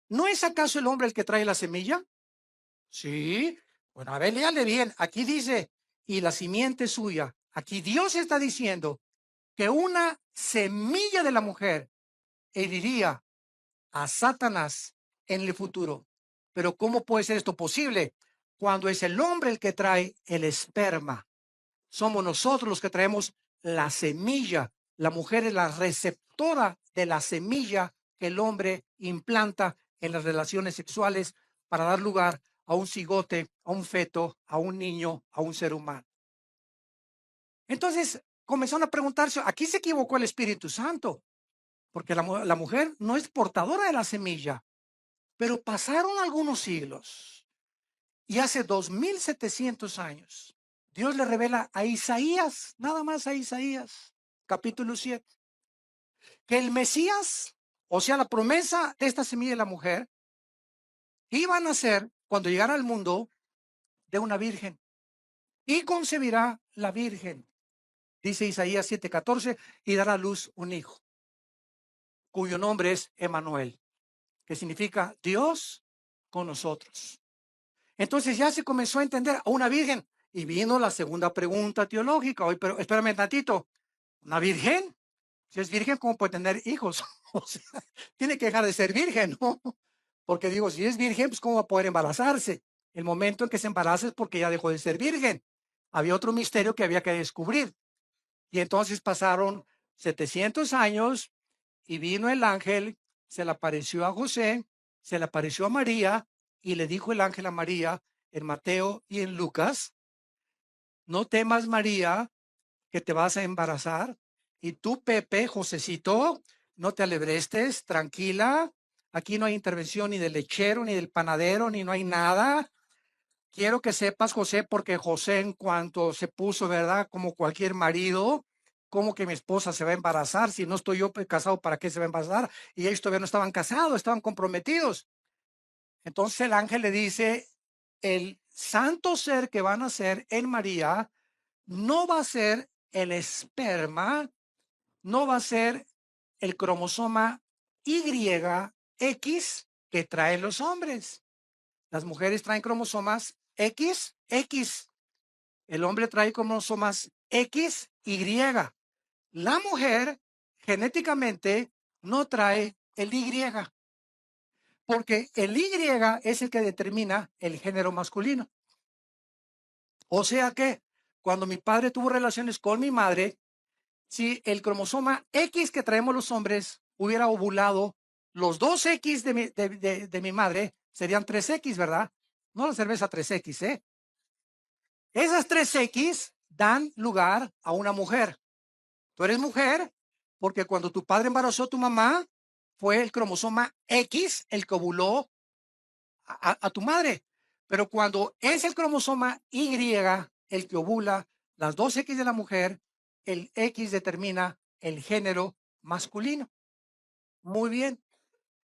¿No es acaso el hombre el que trae la semilla? Sí. Bueno, a ver, léale bien. Aquí dice, y la simiente suya. Aquí Dios está diciendo que una semilla de la mujer heriría a Satanás en el futuro. Pero ¿cómo puede ser esto posible? Cuando es el hombre el que trae el esperma. Somos nosotros los que traemos la semilla. La mujer es la receptora de la semilla que el hombre implanta en las relaciones sexuales para dar lugar a un cigote, a un feto, a un niño, a un ser humano. Entonces comenzaron a preguntarse, aquí se equivocó el Espíritu Santo, porque la mujer no es portadora de la semilla. Pero pasaron algunos siglos y hace 2700 años Dios le revela a Isaías, nada más a Isaías, capítulo 7, que el Mesías, o sea, la promesa de esta semilla de la mujer, iba a nacer cuando llegara al mundo de una virgen y concebirá la virgen, dice Isaías 7:14, y dará a luz un hijo, cuyo nombre es Emanuel, que significa Dios con nosotros. Entonces ya se comenzó a entender a una virgen y vino la segunda pregunta teológica. Hoy, pero espérame tantito, ¿una virgen? Si es virgen, ¿cómo puede tener hijos? O sea, tiene que dejar de ser virgen, ¿no? Porque digo, si es virgen, pues ¿cómo va a poder embarazarse? El momento en que se embaraza es porque ya dejó de ser virgen. Había otro misterio que había que descubrir. Y entonces pasaron 700 años y vino el ángel, se le apareció a José, se le apareció a María y le dijo el ángel a María en Mateo y en Lucas, no temas María que te vas a embarazar y tú Pepe, Josecito, no te alebrestes, tranquila, aquí no hay intervención ni del lechero ni del panadero ni no hay nada. Quiero que sepas, José, porque José en cuanto se puso, ¿verdad? Como cualquier marido, ¿cómo que mi esposa se va a embarazar? Si no estoy yo casado, ¿para qué se va a embarazar? Y ellos todavía no estaban casados, estaban comprometidos. Entonces el ángel le dice, el santo ser que van a nacer en María no va a ser el esperma, no va a ser el cromosoma YX que traen los hombres. Las mujeres traen cromosomas XX. El hombre trae cromosomas XY. La mujer genéticamente no trae el Y, porque el Y es el que determina el género masculino. O sea que cuando mi padre tuvo relaciones con mi madre, si el cromosoma X que traemos los hombres hubiera ovulado, los dos X de mi madre serían 3X, ¿verdad? No la cerveza 3X, ¿eh? Esas 3X dan lugar a una mujer. Tú eres mujer porque cuando tu padre embarazó a tu mamá, fue el cromosoma X el que ovuló a tu madre. Pero cuando es el cromosoma Y el que ovula las dos X de la mujer, el X determina el género masculino. Muy bien.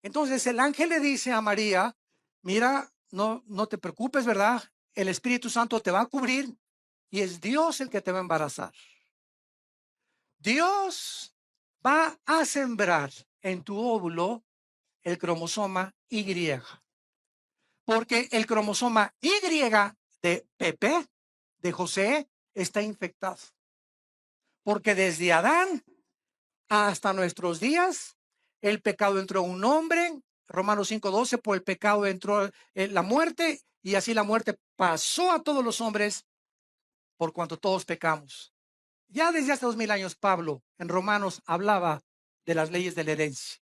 Entonces el ángel le dice a María, mira, no te preocupes, ¿verdad? El Espíritu Santo te va a cubrir y es Dios el que te va a embarazar. Dios va a sembrar en tu óvulo el cromosoma Y, porque el cromosoma Y de Pepe, de José, está infectado. Porque desde Adán hasta nuestros días, el pecado entró a un hombre, Romanos 5:12, por el pecado entró la muerte, y así la muerte pasó a todos los hombres por cuanto todos pecamos. Ya desde hace 2000 años, Pablo en Romanos hablaba de las leyes de la herencia.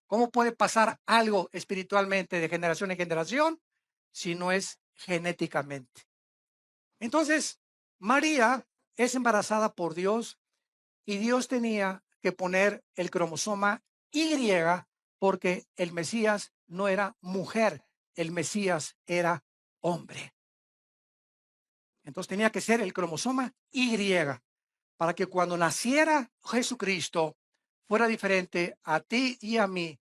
¿Cómo puede pasar algo espiritualmente de generación en generación si no es genéticamente? Entonces, María es embarazada por Dios y Dios tenía que poner el cromosoma Y porque el Mesías no era mujer, el Mesías era hombre. Entonces tenía que ser el cromosoma Y para que cuando naciera Jesucristo fuera diferente a ti y a mí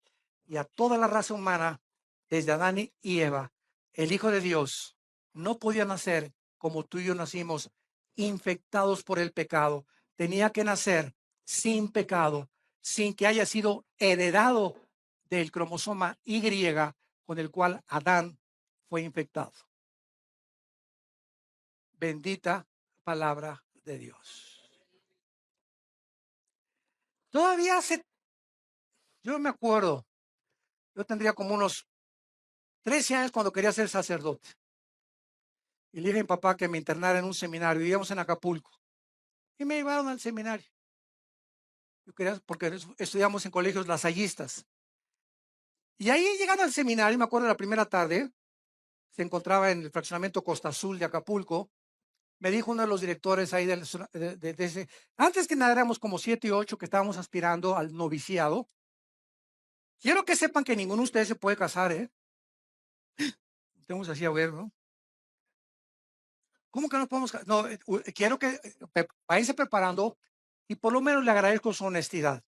y a toda la raza humana desde Adán y Eva. El Hijo de Dios no podía nacer como tú y yo nacimos, infectados por el pecado. Tenía que nacer sin pecado, sin que haya sido heredado del cromosoma Y con el cual Adán fue infectado. Bendita palabra de Dios. Todavía yo me acuerdo, yo tendría como unos 13 años cuando quería ser sacerdote. Y le dije a mi papá que me internara en un seminario. Vivíamos en Acapulco. Y me llevaron al seminario. Yo quería, porque estudiamos en colegios lasallistas. Y ahí llegando al seminario, me acuerdo la primera tarde, se encontraba en el fraccionamiento Costa Azul de Acapulco. Me dijo uno de los directores ahí de ese, antes que nada éramos como 7 y 8 que estábamos aspirando al noviciado. Quiero que sepan que ninguno de ustedes se puede casar, ¿eh? Tenemos así a ver, ¿no? ¿Cómo que no podemos? No, quiero que váyanse preparando y por lo menos le agradezco su honestidad,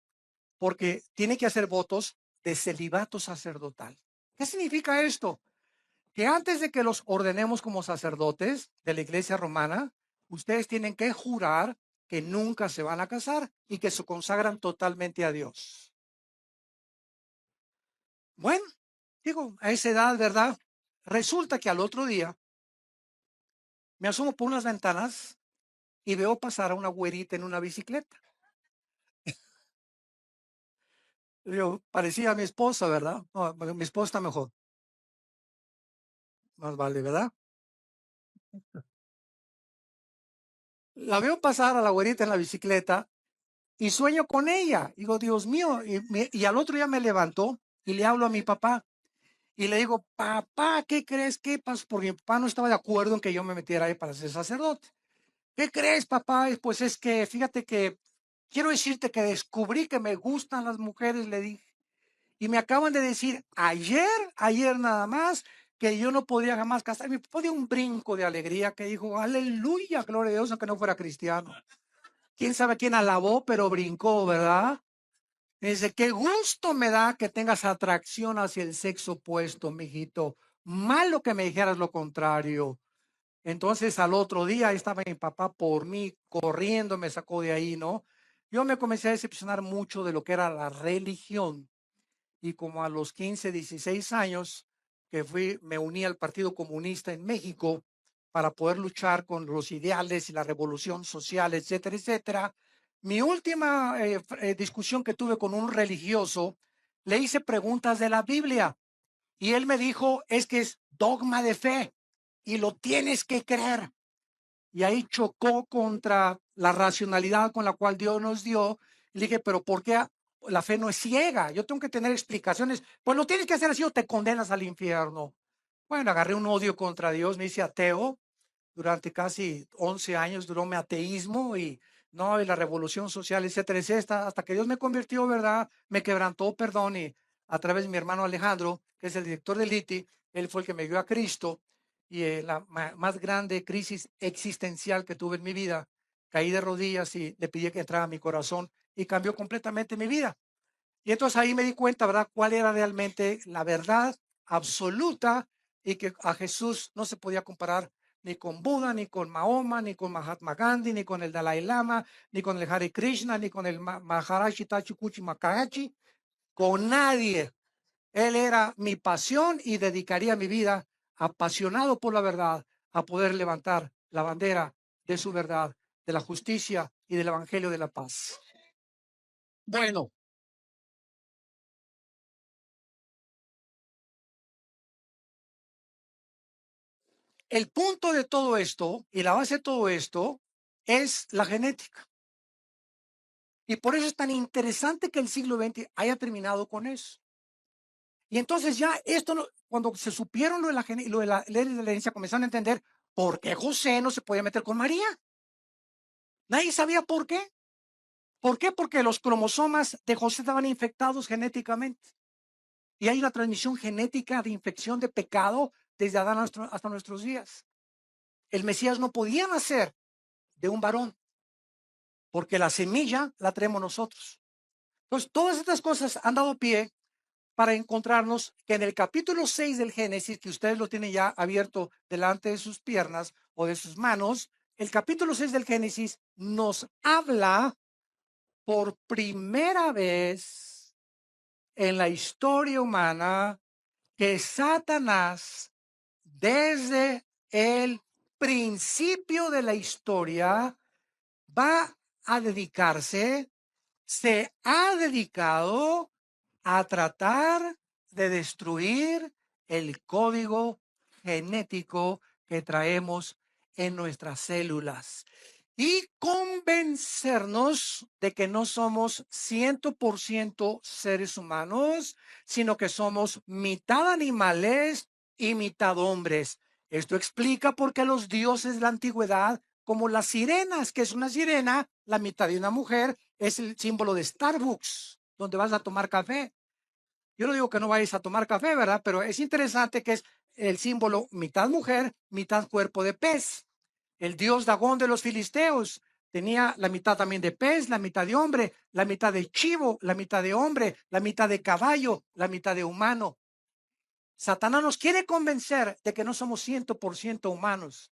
porque tiene que hacer votos de celibato sacerdotal. ¿Qué significa esto? Que antes de que los ordenemos como sacerdotes de la iglesia romana, ustedes tienen que jurar que nunca se van a casar y que se consagran totalmente a Dios. Bueno, digo, a esa edad, ¿verdad? Resulta que al otro día me asomo por unas ventanas y veo pasar a una güerita en una bicicleta. Yo parecía a mi esposa, ¿verdad? No, mi esposa está mejor. Más vale, ¿verdad? La veo pasar a la güerita en la bicicleta y sueño con ella. Digo, Dios mío. Y al otro día me levanto y le hablo a mi papá. Y le digo, papá, ¿qué crees? ¿Qué pasó? Porque mi papá no estaba de acuerdo en que yo me metiera ahí para ser sacerdote. ¿Qué crees, papá? Pues es que, fíjate que quiero decirte que descubrí que me gustan las mujeres, le dije. Y me acaban de decir ayer nada más, que yo no podría jamás casarme. Mi papá dio un brinco de alegría que dijo, aleluya, gloria a Dios, aunque no fuera cristiano. Quién sabe quién alabó, pero brincó, ¿verdad? Dice, qué gusto me da que tengas atracción hacia el sexo opuesto, mijito. Malo que me dijeras lo contrario. Entonces al otro día estaba mi papá por mí, corriendo, me sacó de ahí, ¿no? Yo me comencé a decepcionar mucho de lo que era la religión. y como a los 15, 16 años que me uní al Partido Comunista en México para poder luchar con los ideales y la revolución social, etcétera, etcétera. Mi última discusión que tuve con un religioso, le hice preguntas de la Biblia y él me dijo, es que es dogma de fe y lo tienes que creer. Y ahí chocó contra la racionalidad con la cual Dios nos dio. Le dije, pero ¿por qué la fe no es ciega? Yo tengo que tener explicaciones. Pues lo tienes que hacer así o te condenas al infierno. Bueno, agarré un odio contra Dios, me hice ateo. Durante casi 11 años duró mi ateísmo y no, y la revolución social, etcétera, etcétera, hasta que Dios me convirtió, ¿verdad? Me quebrantó, perdón, y a través de mi hermano Alejandro, que es el director del ITI, él fue el que me dio a Cristo y la más grande crisis existencial que tuve en mi vida, caí de rodillas y le pedí que entrara a mi corazón y cambió completamente mi vida. Y entonces ahí me di cuenta, ¿verdad?, cuál era realmente la verdad absoluta y que a Jesús no se podía comparar ni con Buda, ni con Mahoma, ni con Mahatma Gandhi, ni con el Dalai Lama, ni con el Hare Krishna, ni con el Maharaji Tachukuchi Makahachi, con nadie. Él era mi pasión y dedicaría mi vida apasionado por la verdad a poder levantar la bandera de su verdad, de la justicia y del evangelio de la paz. Bueno, el punto de todo esto y la base de todo esto es la genética. Y por eso es tan interesante que el siglo XX haya terminado con eso. Y entonces ya esto, cuando se supieron lo de la ley de la herencia, comenzaron a entender por qué José no se podía meter con María. Nadie sabía por qué. ¿Por qué? Porque los cromosomas de José estaban infectados genéticamente. Y hay una transmisión genética de infección de pecado desde Adán hasta nuestros días. El Mesías no podía nacer de un varón, porque la semilla la traemos nosotros. Entonces, todas estas cosas han dado pie para encontrarnos que en el capítulo 6 del Génesis, que ustedes lo tienen ya abierto delante de sus piernas o de sus manos, el capítulo 6 del Génesis nos habla por primera vez en la historia humana que Satanás, desde el principio de la historia, va a dedicarse, se ha dedicado a tratar de destruir el código genético que traemos en nuestras células y convencernos de que no somos 100% seres humanos, sino que somos mitad animales y mitad hombres. Esto explica por qué los dioses de la antigüedad, como las sirenas, que es una sirena, la mitad de una mujer, es el símbolo de Starbucks, donde vas a tomar café. Yo no digo que no vayas a tomar café, ¿verdad? Pero es interesante que es el símbolo mitad mujer, mitad cuerpo de pez. El dios Dagón de los filisteos tenía la mitad también de pez, la mitad de hombre, la mitad de chivo, la mitad de hombre, la mitad de caballo, la mitad de humano. Satanás nos quiere convencer de que no somos 100% humanos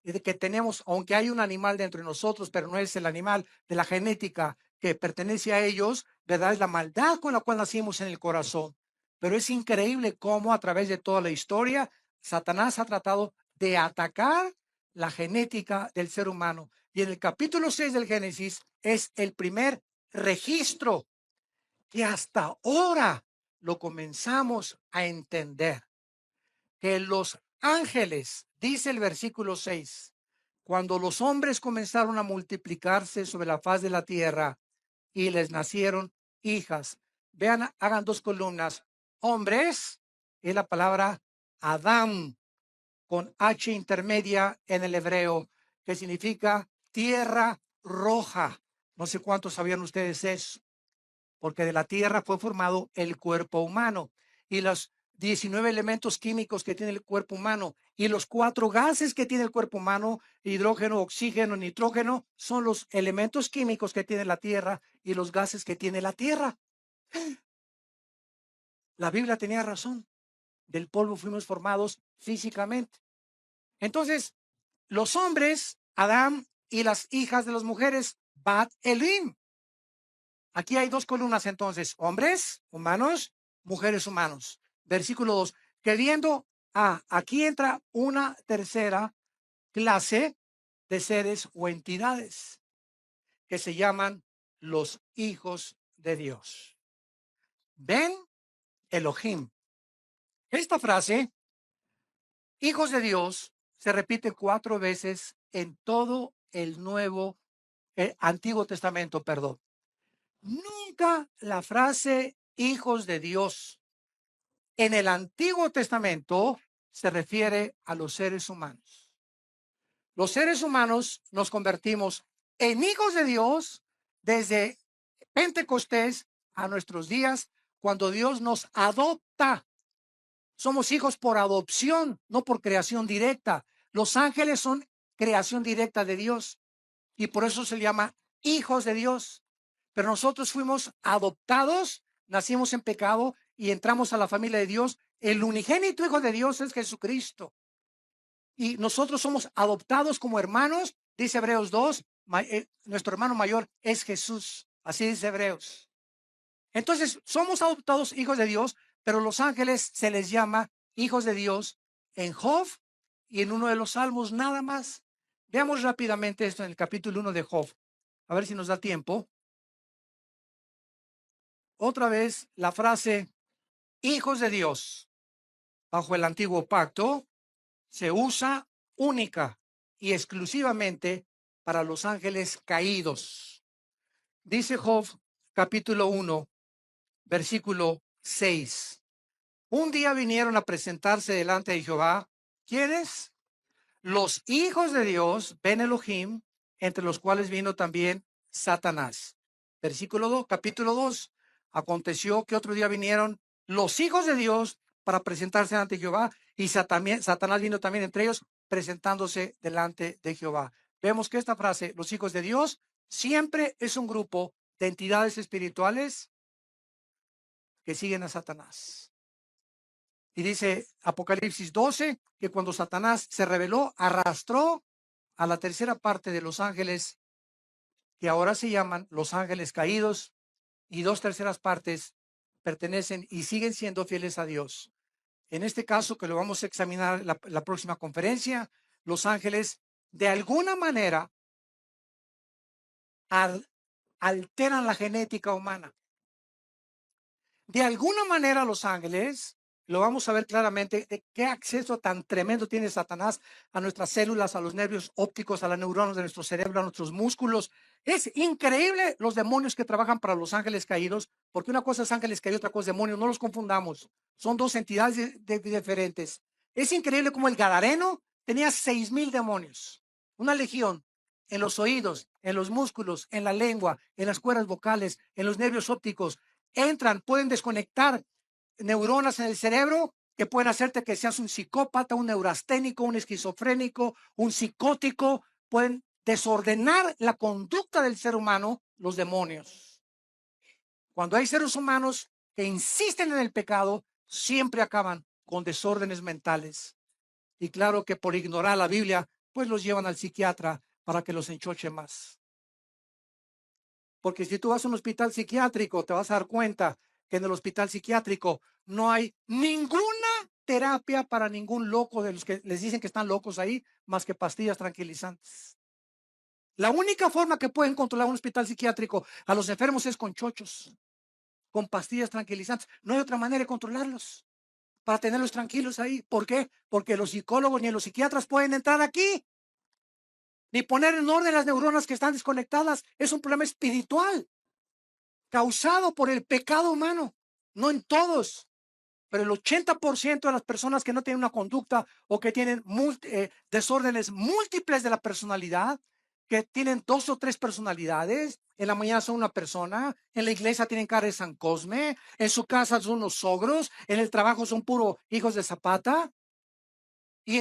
y de que tenemos, aunque hay un animal dentro de nosotros, pero no es el animal de la genética que pertenece a ellos, ¿verdad? Es la maldad con la cual nacimos en el corazón. Pero es increíble cómo a través de toda la historia, Satanás ha tratado de atacar la genética del ser humano. Y en el capítulo 6 del Génesis es el primer registro que hasta ahora lo comenzamos a entender, que los ángeles, dice el versículo 6, cuando los hombres comenzaron a multiplicarse sobre la faz de la tierra y les nacieron hijas. Vean, hagan dos columnas. Hombres es la palabra Adán con H intermedia en el hebreo, que significa tierra roja. No sé cuántos sabían ustedes eso, porque de la tierra fue formado el cuerpo humano y los 19 elementos químicos que tiene el cuerpo humano y los 4 gases que tiene el cuerpo humano, hidrógeno, oxígeno, nitrógeno, son los elementos químicos que tiene la tierra y los gases que tiene la tierra. La Biblia tenía razón. Del polvo fuimos formados físicamente. Entonces, los hombres, Adán, y las hijas de las mujeres, Bat Elim. Aquí hay dos columnas entonces, hombres, humanos, mujeres humanos. Versículo 2. Queriendo, aquí entra una tercera clase de seres o entidades que se llaman los hijos de Dios. Ben Elohim. Esta frase, hijos de Dios, se repite 4 veces en todo el Antiguo Testamento, perdón. Nunca la frase hijos de Dios en el Antiguo Testamento se refiere a los seres humanos. Los seres humanos nos convertimos en hijos de Dios desde Pentecostés a nuestros días, cuando Dios nos adopta. Somos hijos por adopción, no por creación directa. Los ángeles son creación directa de Dios y por eso se llama hijos de Dios. Pero nosotros fuimos adoptados, nacimos en pecado y entramos a la familia de Dios. El unigénito Hijo de Dios es Jesucristo. Y nosotros somos adoptados como hermanos, dice Hebreos 2, nuestro hermano mayor es Jesús. Así dice Hebreos. Entonces, somos adoptados hijos de Dios, pero los ángeles se les llama hijos de Dios en Job y en uno de los salmos nada más. Veamos rápidamente esto en el capítulo 1 de Job. A ver si nos da tiempo. Otra vez la frase hijos de Dios bajo el antiguo pacto se usa única y exclusivamente para los ángeles caídos. Dice Job capítulo 1, versículo 6. Un día vinieron a presentarse delante de Jehová. ¿Quiénes? Los hijos de Dios, Ben Elohim, entre los cuales vino también Satanás. Versículo 2, capítulo 2. Aconteció que otro día vinieron los hijos de Dios para presentarse ante Jehová y Satanás vino también entre ellos presentándose delante de Jehová. Vemos que esta frase, los hijos de Dios, siempre es un grupo de entidades espirituales que siguen a Satanás. Y dice Apocalipsis 12 que cuando Satanás se rebeló, arrastró a la tercera parte de los ángeles, que ahora se llaman los ángeles caídos, y 2/3 partes pertenecen y siguen siendo fieles a Dios. En este caso, que lo vamos a examinar la próxima conferencia, los ángeles de alguna manera alteran la genética humana. De alguna manera los ángeles, lo vamos a ver claramente, qué acceso tan tremendo tiene Satanás a nuestras células, a los nervios ópticos, a las neuronas de nuestro cerebro, a nuestros músculos. Es increíble los demonios que trabajan para los ángeles caídos, porque una cosa es ángeles caídos, otra cosa es demonios, no los confundamos. Son dos entidades diferentes. Es increíble como el Gadareno tenía 6,000 demonios, una legión en los oídos, en los músculos, en la lengua, en las cuerdas vocales, en los nervios ópticos. Entran, pueden desconectar neuronas en el cerebro que pueden hacerte que seas un psicópata, un neurasténico, un esquizofrénico, un psicótico. Pueden desordenar la conducta del ser humano, los demonios. Cuando hay seres humanos que insisten en el pecado, siempre acaban con desórdenes mentales. Y claro que por ignorar la Biblia, pues los llevan al psiquiatra para que los enchoche más. Porque si tú vas a un hospital psiquiátrico, te vas a dar cuenta que en el hospital psiquiátrico no hay ninguna terapia para ningún loco de los que les dicen que están locos ahí, más que pastillas tranquilizantes. La única forma que pueden controlar un hospital psiquiátrico a los enfermos es con chochos, con pastillas tranquilizantes. No hay otra manera de controlarlos, para tenerlos tranquilos ahí. ¿Por qué? Porque los psicólogos ni los psiquiatras pueden entrar aquí, ni poner en orden las neuronas que están desconectadas. Es un problema espiritual causado por el pecado humano. No en todos, pero el 80% de las personas que no tienen una conducta o que tienen desórdenes múltiples de la personalidad, que tienen 2 o 3 personalidades, en la mañana son una persona, en la iglesia tienen cara de San Cosme, en su casa son unos ogros, en el trabajo son puro hijos de Zapata. Y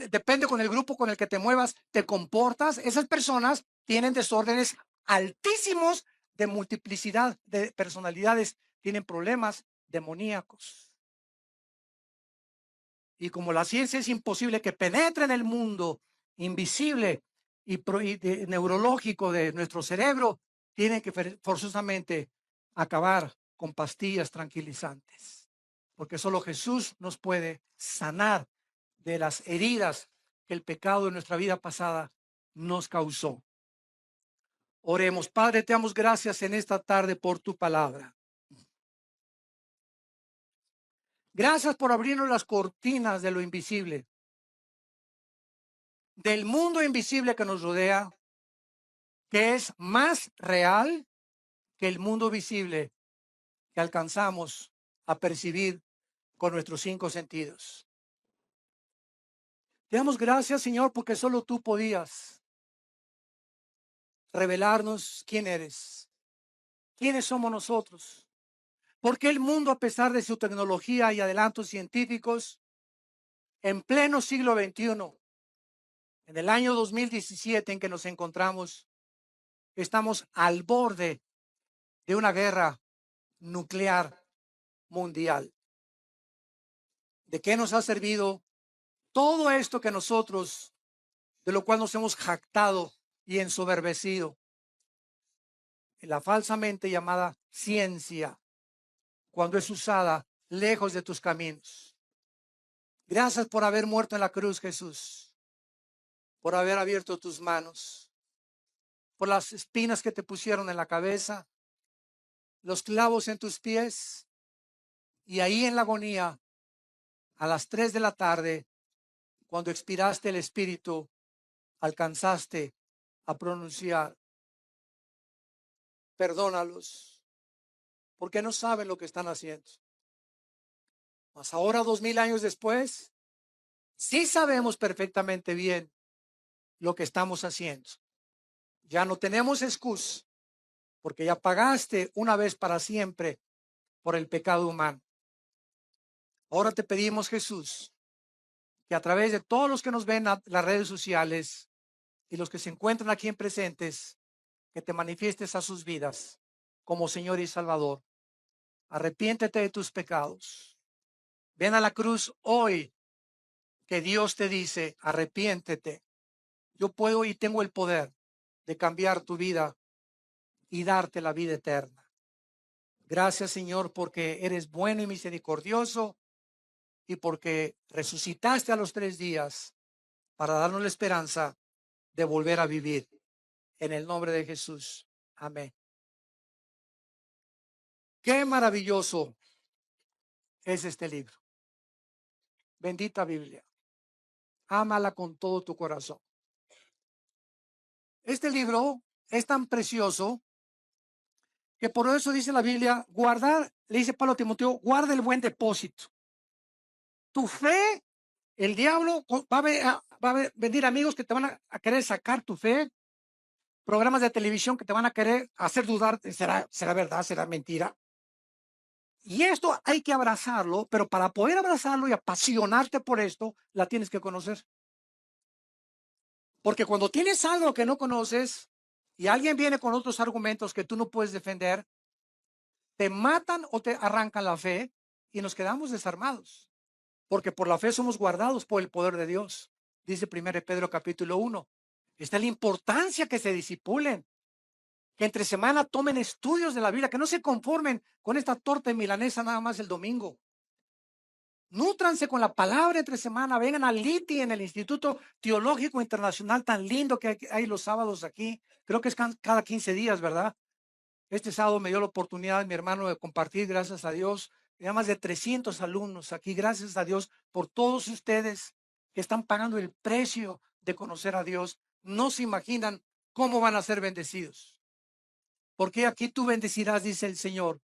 depende con el grupo con el que te muevas, te comportas. Esas personas tienen desórdenes altísimos de multiplicidad de personalidades, tienen problemas demoníacos. Y como la ciencia es imposible que penetre en el mundo invisible y neurológico de nuestro cerebro, tienen que forzosamente acabar con pastillas tranquilizantes, porque solo Jesús nos puede sanar de las heridas que el pecado de nuestra vida pasada nos causó. Oremos. Padre, te damos gracias en esta tarde por tu palabra. Gracias por abrirnos las cortinas de lo invisible, del mundo invisible que nos rodea, que es más real que el mundo visible que alcanzamos a percibir con nuestros 5 sentidos. Te damos gracias, Señor, porque solo tú podías revelarnos quién eres, quiénes somos nosotros. Porque el mundo, a pesar de su tecnología y adelantos científicos, en pleno siglo XXI, en el año 2017 en que nos encontramos, estamos al borde de una guerra nuclear mundial. ¿De qué nos ha servido todo esto que nosotros, de lo cual nos hemos jactado y ensoberbecido? En la falsamente llamada ciencia, cuando es usada lejos de tus caminos. Gracias por haber muerto en la cruz, Jesús, por haber abierto tus manos, por las espinas que te pusieron en la cabeza, los clavos en tus pies, y ahí en la agonía, a las 3 de la tarde, cuando expiraste el espíritu, alcanzaste a pronunciar: perdónalos, porque no saben lo que están haciendo. Mas ahora, 2000 años después, sí sabemos perfectamente bien lo que estamos haciendo. Ya no tenemos excusa, porque ya pagaste una vez para siempre por el pecado humano. Ahora te pedimos, Jesús, que a través de todos los que nos ven en las redes sociales y los que se encuentran aquí en presentes, que te manifiestes a sus vidas como Señor y Salvador. Arrepiéntete de tus pecados. Ven a la cruz hoy, que Dios te dice: arrepiéntete. Yo puedo y tengo el poder de cambiar tu vida y darte la vida eterna. Gracias, Señor, porque eres bueno y misericordioso, y porque resucitaste a los 3 días para darnos la esperanza de volver a vivir. En el nombre de Jesús. Amén. Qué maravilloso es este libro. Bendita Biblia. Ámala con todo tu corazón. Este libro es tan precioso que por eso dice la Biblia: guardar, le dice Pablo a Timoteo, guarda el buen depósito. Tu fe, el diablo va a venir amigos que te van a querer sacar tu fe, programas de televisión que te van a querer hacer dudar: ¿será verdad? ¿Será mentira? Y esto hay que abrazarlo, pero para poder abrazarlo y apasionarte por esto, la tienes que conocer. Porque cuando tienes algo que no conoces y alguien viene con otros argumentos que tú no puedes defender, te matan o te arrancan la fe y nos quedamos desarmados. Porque por la fe somos guardados por el poder de Dios. Dice 1 Pedro capítulo 1. Está la importancia que se disipulen, que entre semana tomen estudios de la Biblia, que no se conformen con esta torta de milanesa nada más el domingo. Nútranse con la palabra entre semana. Vengan al LITI, en el Instituto Teológico Internacional tan lindo que hay los sábados aquí. Creo que es cada 15 días, ¿verdad? Este sábado me dio la oportunidad mi hermano de compartir, gracias a Dios. Ya más de 300 alumnos aquí, gracias a Dios por todos ustedes que están pagando el precio de conocer a Dios. No se imaginan cómo van a ser bendecidos. Porque aquí tú bendecirás, dice el Señor.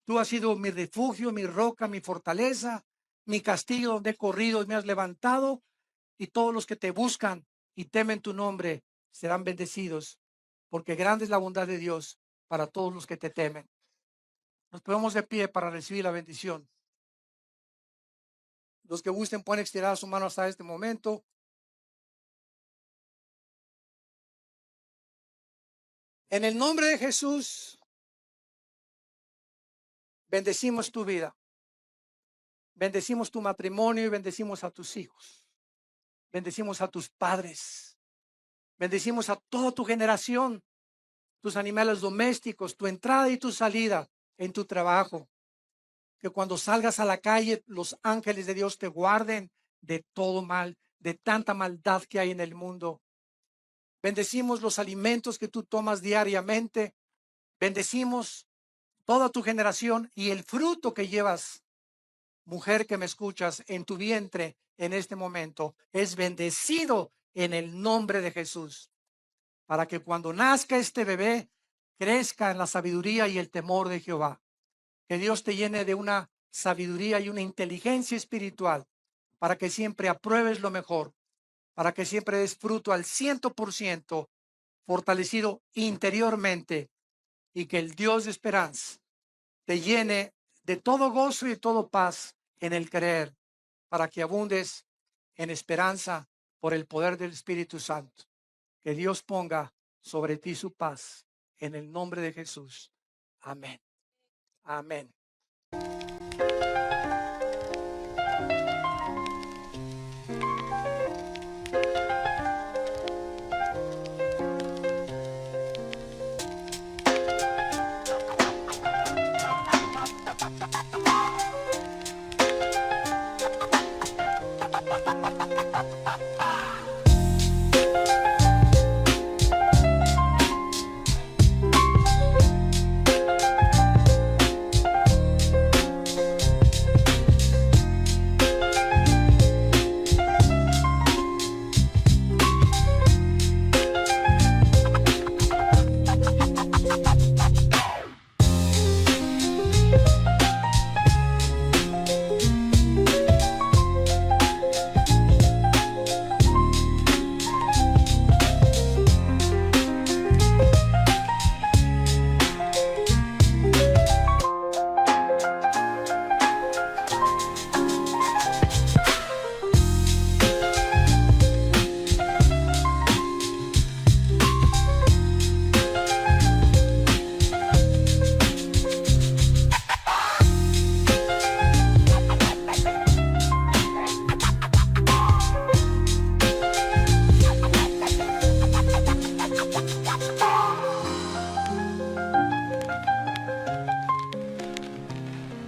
Tú has sido mi refugio, mi roca, mi fortaleza, mi castillo donde he corrido y me has levantado, y todos los que te buscan y temen tu nombre serán bendecidos, porque grande es la bondad de Dios para todos los que te temen. Nos ponemos de pie para recibir la bendición. Los que gusten pueden estirar su mano hasta este momento. En el nombre de Jesús, bendecimos tu vida. Bendecimos tu matrimonio y bendecimos a tus hijos. Bendecimos a tus padres. Bendecimos a toda tu generación, tus animales domésticos, tu entrada y tu salida. en tu trabajo. Que cuando salgas a la calle, los ángeles de Dios te guarden de todo mal, de tanta maldad que hay en el mundo. Bendecimos los alimentos que tú tomas diariamente. Bendecimos toda tu generación y el fruto que llevas, mujer que me escuchas, en tu vientre en este momento, es bendecido en el nombre de Jesús. Para que cuando nazca este bebé, crezca en la sabiduría y el temor de Jehová. Que Dios te llene de una sabiduría y una inteligencia espiritual para que siempre apruebes lo mejor, para que siempre des fruto al 100%, fortalecido interiormente, y que el Dios de esperanza te llene de todo gozo y de todo paz en el creer, para que abundes en esperanza por el poder del Espíritu Santo. Que Dios ponga sobre ti su paz en el nombre de Jesús. Amén. Amén.